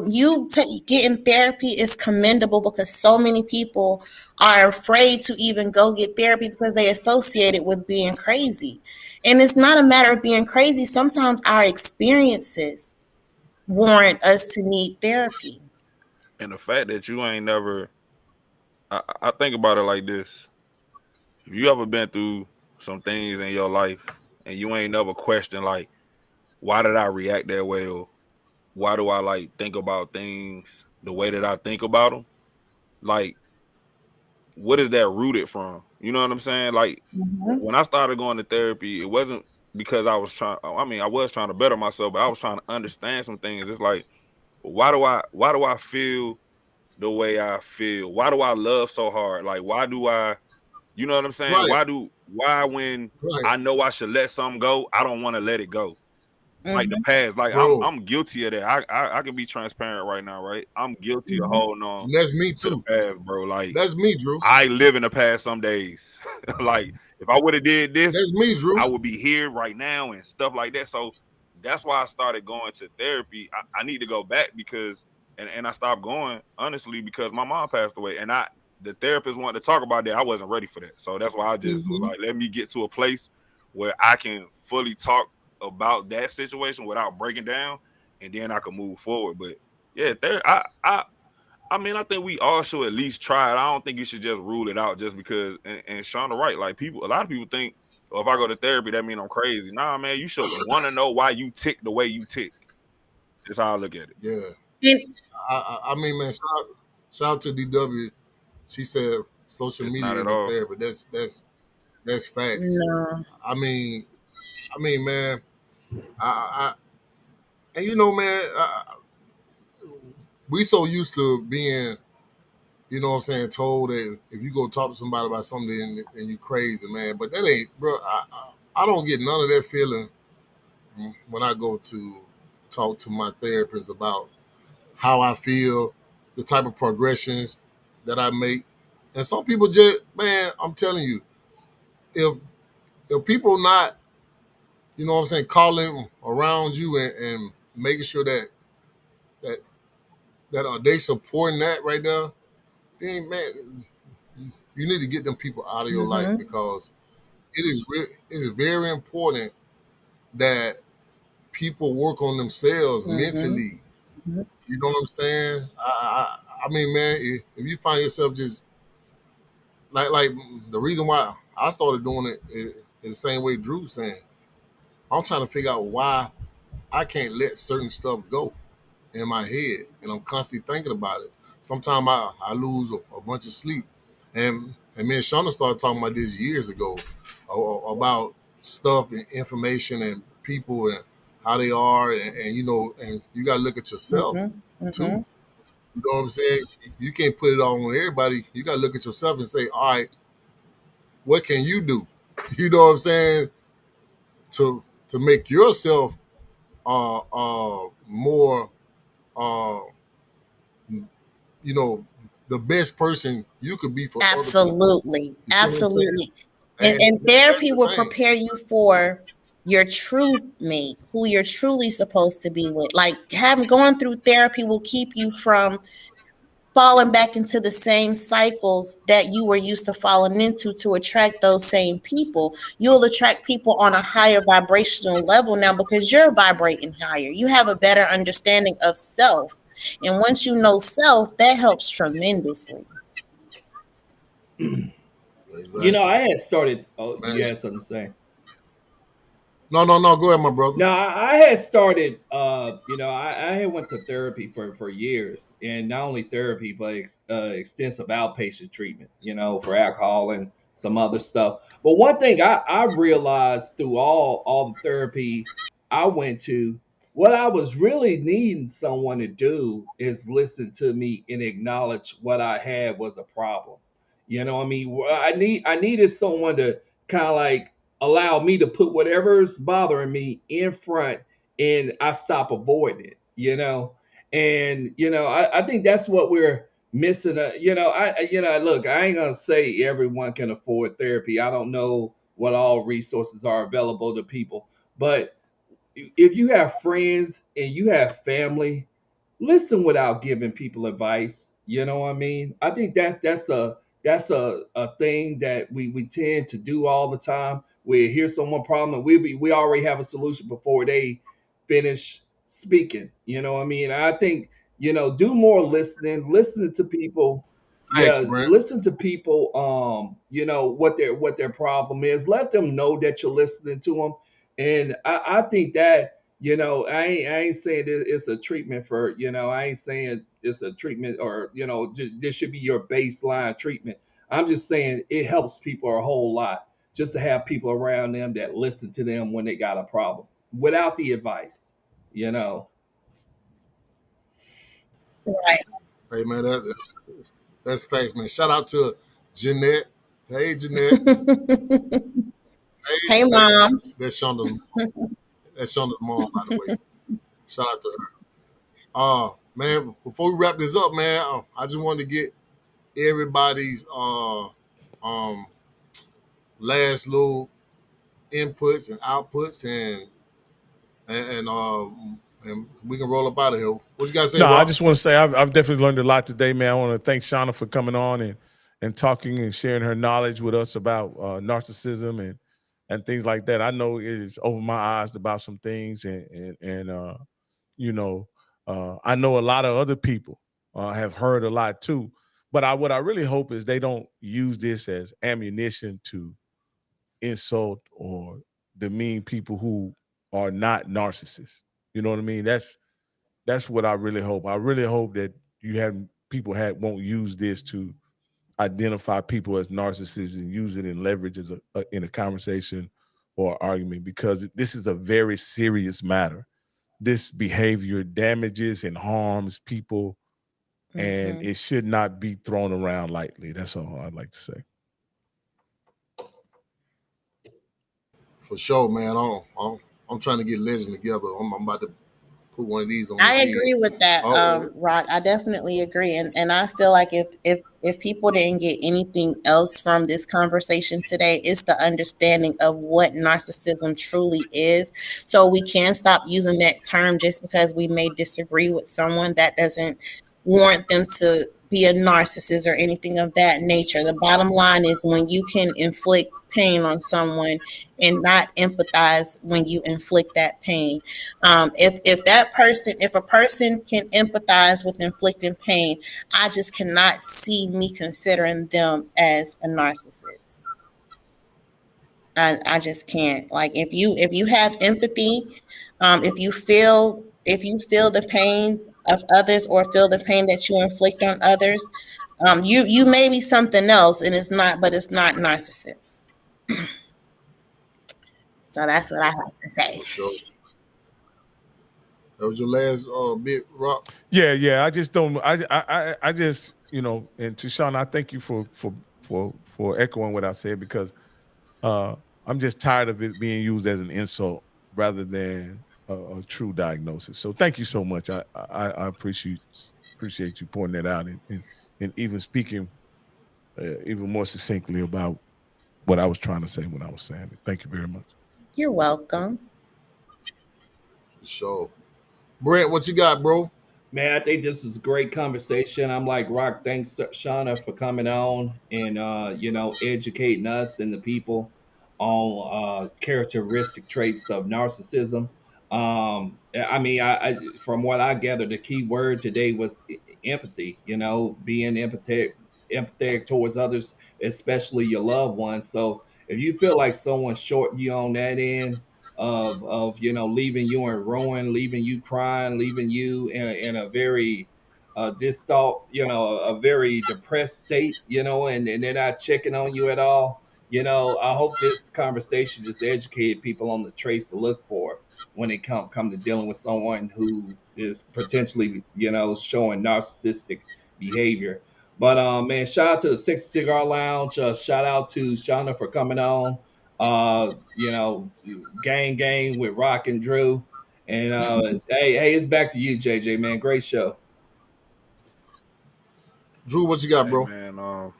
you getting therapy is commendable because so many people are afraid to even go get therapy because they associate it with being crazy. And it's not a matter of being crazy. Sometimes our experiences warrant us to need therapy. And the fact that you ain't never, I think about it like this: if you ever been through some things in your life and you ain't never questioned like, why did I react that way, or why do I like think about things the way that I think about them? Like, what is that rooted from? You know what I'm saying? Like, Hmm. when I started going to therapy, it wasn't because I was trying. I mean, I was trying to better myself, but I was trying to understand some things. It's like, why do I feel the way I feel? Why do I love so hard? Like, why do I? You know what I'm saying? Right, Why when right, I know I should let something go, I don't want to let it go. Like the Hmm. past, like I'm bro. I'm guilty of that. I can be transparent right now, right? I'm guilty of Hmm. holding on And that's me to the too. past, bro. Like That's me, Drew. I live in the past some days. Like if I would have did this, That's me, Drew. I would be here right now and stuff like that. So that's why I started going to therapy. I need to go back because and I stopped going honestly because my mom passed away and the therapist wanted to talk about that. I wasn't ready for that. So that's why I just was Hmm. like, let me get to a place where I can fully talk about that situation without breaking down and then I can move forward. But yeah, I mean, I think we all should at least try it. I don't think you should just rule it out just because. And Shauna, right? Like a lot of people think, oh, if I go to therapy, that means I'm crazy. Nah, man, you should want to know why you tick the way you tick. That's how I look at it. Yeah. And I mean, man, shout out to DW. She said social It's media not at is a all. therapy. That's facts. no. I mean, man, I and man, we so used to being, what I'm saying, told that if you go talk to somebody about something and you crazy, man. But that ain't, bro. I don't get none of that feeling when I go to talk to my therapist about how I feel, the type of progressions that I make. And some people just, man, I'm telling you, if people not, what I'm saying, calling around you and making sure that they supporting that right now, then man, you need to get them people out of your life Hmm. because it is very important that people work on themselves Hmm. mentally. You know what I'm saying? I mean, man, if you find yourself just like the reason why I started doing it is the same way Drew's saying. I'm trying to figure out why I can't let certain stuff go in my head, and I'm constantly thinking about it. Sometimes I lose a bunch of sleep, and me and Shauna started talking about this years ago about stuff and information and people and how they are, and and you got to look at yourself Hmm. too. Hmm. You know what I'm saying? You can't put it all on everybody. You got to look at yourself and say, all right, what can you do? You know what I'm saying? To make yourself more uh you know the best person you could be for other people. Absolutely. You see what I'm saying? Absolutely. And And that's therapy the will thing. prepare you for your true mate, who you're truly supposed to be with. Like having going through therapy will keep you from falling back into the same cycles that you were used to falling into to attract those same people. You'll attract people on a higher vibrational level now because you're vibrating higher. You have a better understanding of self. And once you know self, that helps tremendously. Exactly. I had started. Oh, Man. you had something to say? No, no, no. Go ahead, my brother. No, I had started. I had went to therapy for years, and not only therapy, but extensive outpatient treatment. For alcohol and some other stuff. But one thing I realized through all the therapy I went to, what I was really needing someone to do is listen to me and acknowledge what I had was a problem. I mean, I needed someone to kind of like allow me to put whatever's bothering me in front and I stop avoiding it. And I think that's what we're missing a, look, I ain't gonna say everyone can afford therapy. I don't know what all resources are available to people, but if you have friends and you have family, listen without giving people advice. You know what I mean? I think that's a thing that we tend to do all the time. We hear someone problem and we already have a solution before they finish speaking. You know what I mean? I think, do more listening, listen to people. Thanks, Yeah, Brent. listen to people, what their problem is. Let them know that you're listening to them. And I think that, I ain't saying it's a treatment for, I ain't saying it's a treatment, or, this should be your baseline treatment. I'm just saying it helps people a whole lot just to have people around them that listen to them when they got a problem without the advice, you know. Right. Hey man, that's facts, man. Shout out to Jeanette. Hey Jeanette. Hey Hey, Jeanette. mom. That's Shonda's mom, by the way. Shout out to her. Man, before we wrap this up, man, I just wanted to get everybody's um last little inputs and outputs, and we can roll up out of here. What you guys say, No, I Rob? just want to say I've definitely learned a lot today, man. I want to thank Shauna for coming on and talking and sharing her knowledge with us about narcissism and things like that. I know it's opened my eyes about some things, and you know, I know a lot of other people have heard a lot too. But what I really hope is they don't use this as ammunition to insult or demean people who are not narcissists. You know what I mean? That's what I really hope. I really hope that you have people won't use this to identify people as narcissists and use it and leverage as in a conversation or argument, because this is a very serious matter. This behavior damages and harms people, and Hmm. it should not be thrown around lightly. That's all I'd like to say. For sure, man. I'm trying to get Legend together. I'm about to put one of these on his I head. agree with that, Oh, Rock. I definitely agree, and I feel like if people didn't get anything else from this conversation today, it's the understanding of what narcissism truly is. So we can stop using that term just because we may disagree with someone. That doesn't warrant them to be a narcissist or anything of that nature. The bottom line is when you can inflict pain on someone and not empathize when you inflict that pain. If a person can empathize with inflicting pain, I just cannot see me considering them as a narcissist. I just can't. Like if you have empathy, if you feel the pain of others or feel the pain that you inflict on others, you may be something else, and it's not narcissist. So that's what I have to say. for sure. That was your last bit, Rob. Yeah. I just don't. I just And to Sean, I thank you for echoing what I said, because uh, I'm just tired of it being used as an insult rather than a true diagnosis. So thank you so much. I appreciate you pointing that out and even speaking even more succinctly about what I was trying to say when I was saying it. Thank you very much. You're welcome. For sure. Brent, what you got, bro? Man, I think this is a great conversation. I'm like, Rock, thanks, Shauna, for coming on and educating us and the people on characteristic traits of narcissism. I mean, from what I gathered, the key word today was empathy. Being empathetic towards others, especially your loved ones. So if you feel like someone's short you on that end, of leaving you in ruin, leaving you crying, leaving you in a very distraught, a very depressed state, and they're not checking on you at all. I hope this conversation just educated people on the traits to look for when it come to dealing with someone who is potentially, showing narcissistic behavior. But man, shout out to the Six Cigar Lounge. Shout out to Shauna for coming on. You know, gang with Rock and Drew. And hey, it's back to you, JJ, man. Great show. Drew, what you got, Hey bro? man,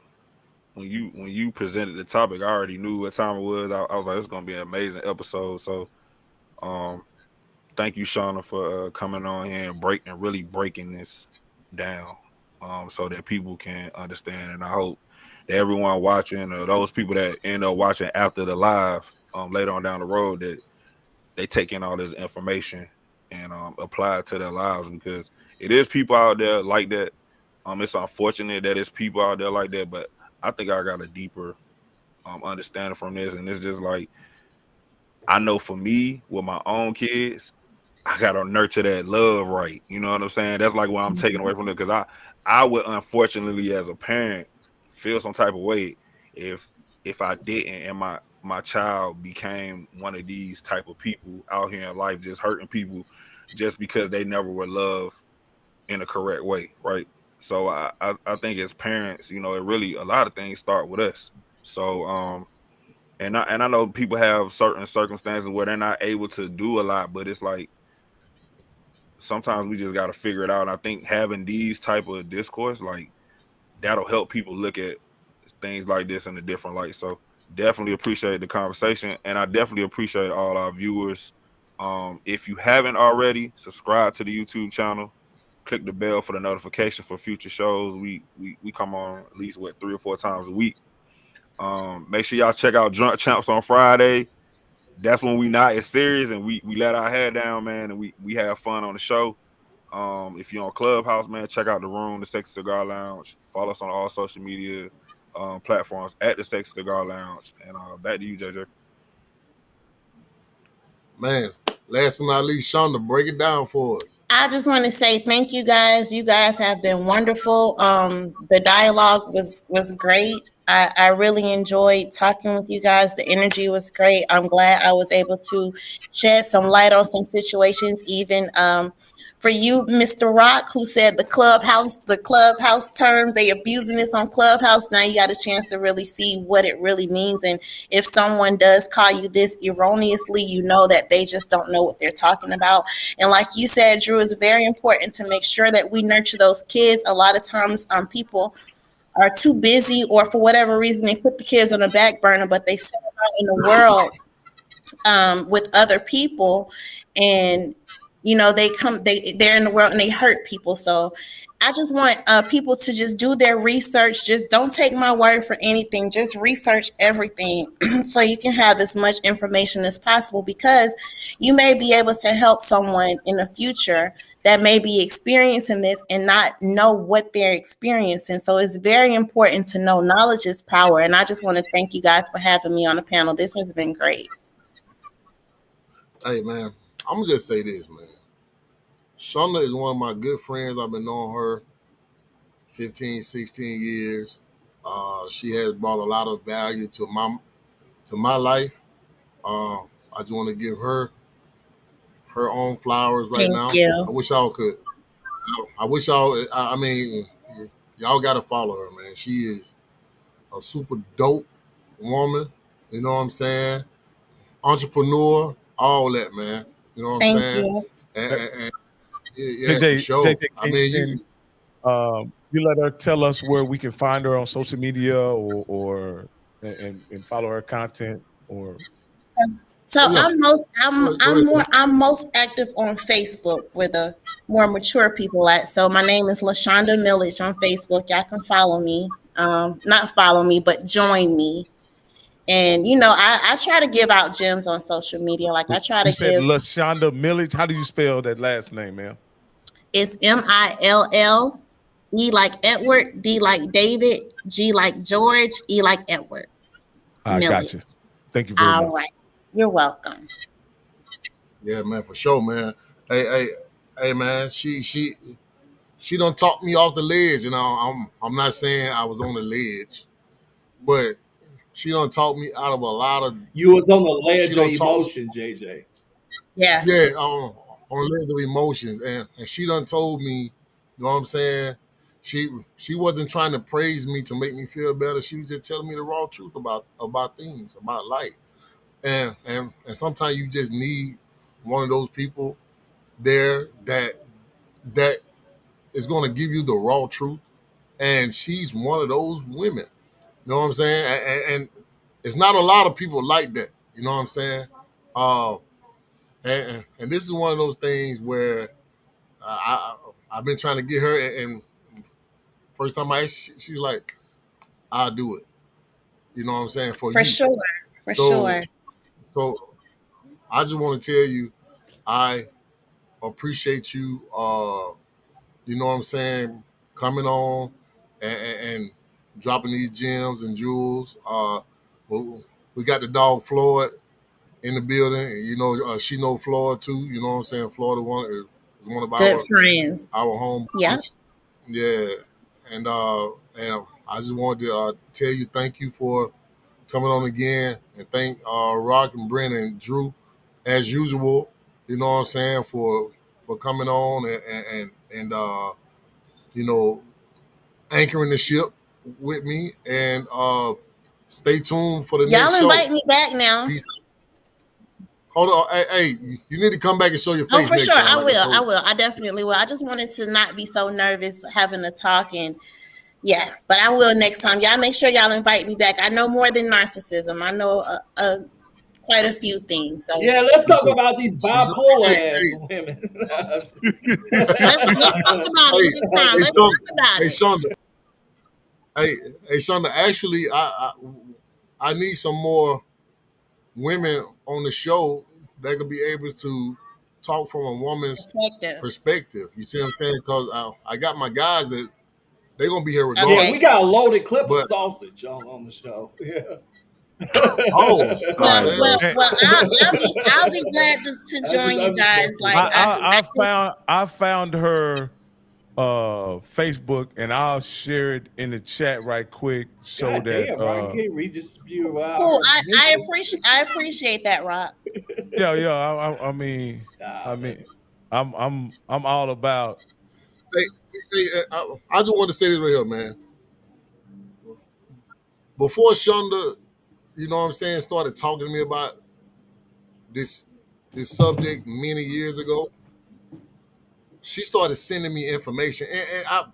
when you presented the topic, I already knew what time it was. I was like, it's gonna be an amazing episode. So um, thank you, Shauna, for coming on here and really breaking this down, so that people can understand. And I hope that everyone watching, or those people that end up watching after the live, later on down the road, that they take in all this information and apply it to their lives, because it is people out there like that. It's unfortunate that it's people out there like that, but I think I got a deeper understanding from this, and it's just like, I know for me with my own kids, I gotta nurture that love, right? You know what I'm saying? That's like what I'm taking away from it, because I would, unfortunately, as a parent, feel some type of way if I didn't, and my child became one of these type of people out here in life, just hurting people just because they never were loved in a correct way, right? So I think as parents, it really, a lot of things start with us. So and I know people have certain circumstances where they're not able to do a lot, but it's like sometimes we just got to figure it out. And I think having these type of discourse, like, that'll help people look at things like this in a different light. So definitely appreciate the conversation, and I definitely appreciate all our viewers. If you haven't already, subscribe to the YouTube channel, click the bell for the notification for future shows. We come on at least 3 or 4 times a week. Make sure y'all check out Drunk Champs on Friday. That's when we not as serious, and we let our hair down, man, and we have fun on the show. If you're on Clubhouse, man, check out the room, the Sexy Cigar Lounge. Follow us on all social media platforms at the Sexy Cigar Lounge. And back to you, JJ. Man, last but not least, Sean, to break it down for us. I just want to say thank you guys. You guys have been wonderful. The dialogue was great. I really enjoyed talking with you guys. The energy was great. I'm glad I was able to shed some light on some situations, even for you, Mr. Rock, who said the clubhouse terms, they abusing this on Clubhouse. Now you got a chance to really see what it really means. And if someone does call you this erroneously, you know that they just don't know what they're talking about. And like you said, Drew, it's very important to make sure that we nurture those kids. A lot of times, people are too busy, or for whatever reason, they put the kids on the back burner, but they set them out in the world with other people, and they're in the world and they hurt people. So I just want people to just do their research. Just don't take my word for anything. Just research everything so you can have as much information as possible, because you may be able to help someone in the future that may be experiencing this and not know what they're experiencing. So it's very important to know knowledge is power. And I just want to thank you guys for having me on the panel. This has been great. Hey, man, I'm going to just say this, man. Shauna is one of my good friends. I've been knowing her 15, 16 years. She has brought a lot of value to my life. I just want to give her own flowers right Thank now. I you. wish y'all could. I wish y'all. I mean, y'all got to follow her, man. She is a super dope woman. You know what I'm saying? Entrepreneur, all that, man. You know what I'm Thank saying? you. And yeah, for JJ, sure. JJ, I mean, you. you let her tell us where we can find her on social media, or and follow her content, or So Oh yeah. Go ahead, Queen. I'm most active on Facebook where the more mature people at. So my name is LaShonda Millich on Facebook. Y'all can follow me. Not follow me, but join me. And I try to give out gems on social media. Like I try you to said give LaShonda Millage. How do you spell that last name, ma'am? it's Mill, E like Edward, D like David, G like George, E like Edward. I got Millie. you. Thank you very All much. right. You're welcome. Yeah, man, for sure, man. Hey, man. She don't talk me off the ledge. I'm not saying I was on the ledge, but she don't talk me out of a lot of. You was on the She ledge of don't talk. emotion, JJ. Yeah. Yeah, on the lens of emotions, and she done told me, you know what I'm saying. She wasn't trying to praise me to make me feel better. She was just telling me the raw truth about things, about life, and sometimes you just need one of those people there that is going to give you the raw truth and she's one of those women. You know what I'm saying? And it's not a lot of people like that. You know what I'm saying? Uh, and this is one of those things where I've been trying to get her, and first time I asked, she was like, "I'll do it." You know what I'm saying? For For you. sure. For So sure. so I just want to tell you, I appreciate you. You know what I'm saying? Coming on and dropping these gems and jewels. We got the dog Floyd in the building. You know, she know Floyd too. You know what I'm saying? Florida is one of Good friends. our home. Yep. Yeah, and I just wanted to tell you thank you for coming on again, and thank Rock and Brent and Drew as usual. You know what I'm saying for coming on and you know anchoring the ship with me, and stay tuned for the Y'all next show. invite me back now. Peace. Hold on, hey, you need to come back and show your Oh, face for next sure. time. I Like I will. told I you. will. I definitely will. I just wanted to not be so nervous having a talk, and yeah, but I will next time. Y'all make sure y'all invite me back. I know more than narcissism. I know quite a few things. So Yeah, let's She talk do. about these She do. bipolar Hey, ass hey, women. let's talk about it hey, next time. hey, Let's Shonda, talk about hey, it. Shonda, hey, Shonda. Actually, I need some more women on the show that could be able to talk from a woman's Perspective. perspective. You see what I'm saying? Because I got my guys that they're gonna be here Yeah, Okay. we regardless. got a loaded clip of But sausage on the show. Yeah. oh, Well, Right. man, And I'll be glad to join you I'm just guys. messing with Like you. I found her Facebook, and I'll share it in the chat right quick so God that damn, Rocky can't redistribute cool. our I appreciate that, Rock. yeah. I Nah, mean, I'm all about. hey, I just want to say this right here, man. Before Shonda, you know what I'm saying, started talking to me about this this subject many years ago, she started sending me information, and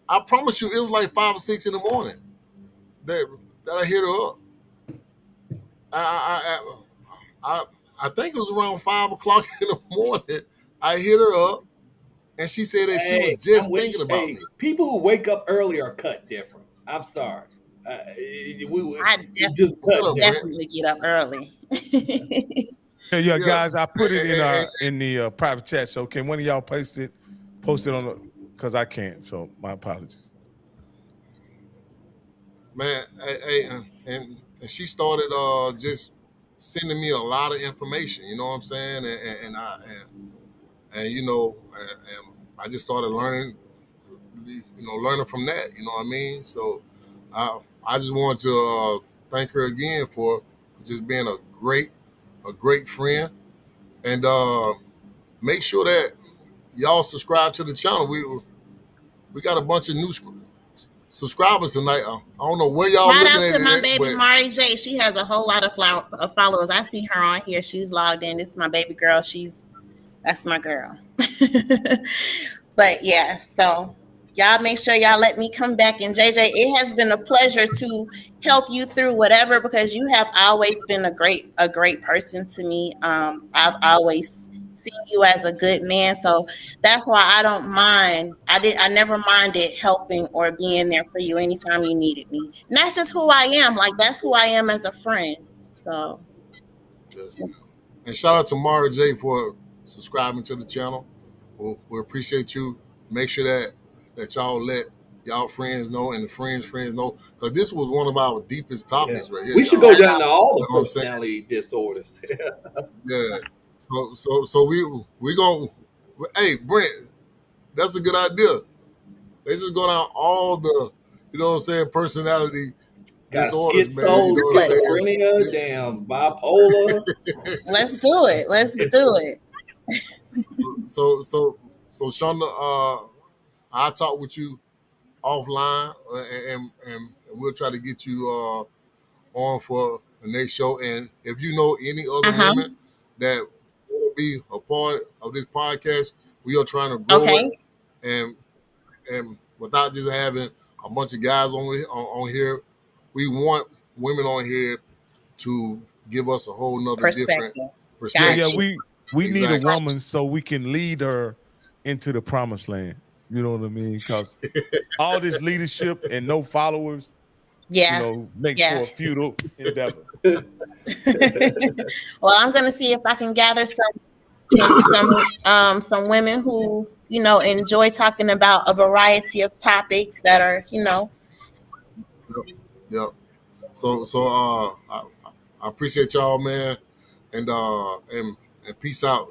I promise you, it was like 5 or 6 in the morning that I hit her up. I I, I, I think it was around 5 o'clock in the morning. I hit her up, and she said that she was hey, I'm just with thinking you. about Hey, me. people who wake up early are cut different. I'm sorry. I We just Shut cut up, different. Brent. definitely get up early. Yeah, Yeah, guys. I put it and in the private chat. So can one of y'all post it on the? Because I can't. So my apologies. man, and she started just sending me a lot of information. You know what I'm saying? And you know, and I just started learning, learning from that. You know what I mean? So I just want to thank her again for just being a great friend, and make sure that y'all subscribe to the channel. We got a bunch of new subscribers tonight. I don't know where y'all Shout looking out at to it my at, baby but Mari J. She has a whole lot of followers. I see her on here. She's logged in. This is my baby girl. That's my girl. But yeah, so y'all make sure y'all let me come back. And JJ, it has been a pleasure to help you through whatever, because you have always been a great person to me. I've always seen you as a good man. So that's why I don't mind. I never minded helping or being there for you anytime you needed me. And that's just who I am. Like that's who I am as a friend. So yes, ma'am. And shout out to Mara J for subscribing to the channel. We appreciate you. Make sure that y'all let y'all friends know and the friends know, because this was one of our deepest Yeah. topics right here, We should y'all. go down to all You the know what I'm saying? personality disorders. Yeah. So we gonna, hey Brent, that's a good idea. Let's just go down all the, what I'm saying, personality Got disorders, man. You schizo, know what I'm schizophrenia, saying? damn bipolar. let's do it. Let's It's do it. so so so Shonda, I'll talk with you offline, and we'll try to get you on for the next show. And if you know any other Uh-huh. women that want to be a part of this podcast, we are trying to grow it, Okay. and without just having a bunch of guys on here. We want women on here to give us a whole nother different Perspective. perspective. Yeah, Got you. we need a Exactly. woman so we can lead her into the promised land. You know what I mean? Because all this leadership and no followers, Yeah. makes Yeah. for a futile endeavor. Well, I'm gonna see if I can gather some women who enjoy talking about a variety of topics that are Yep. So I appreciate y'all, man, and peace out.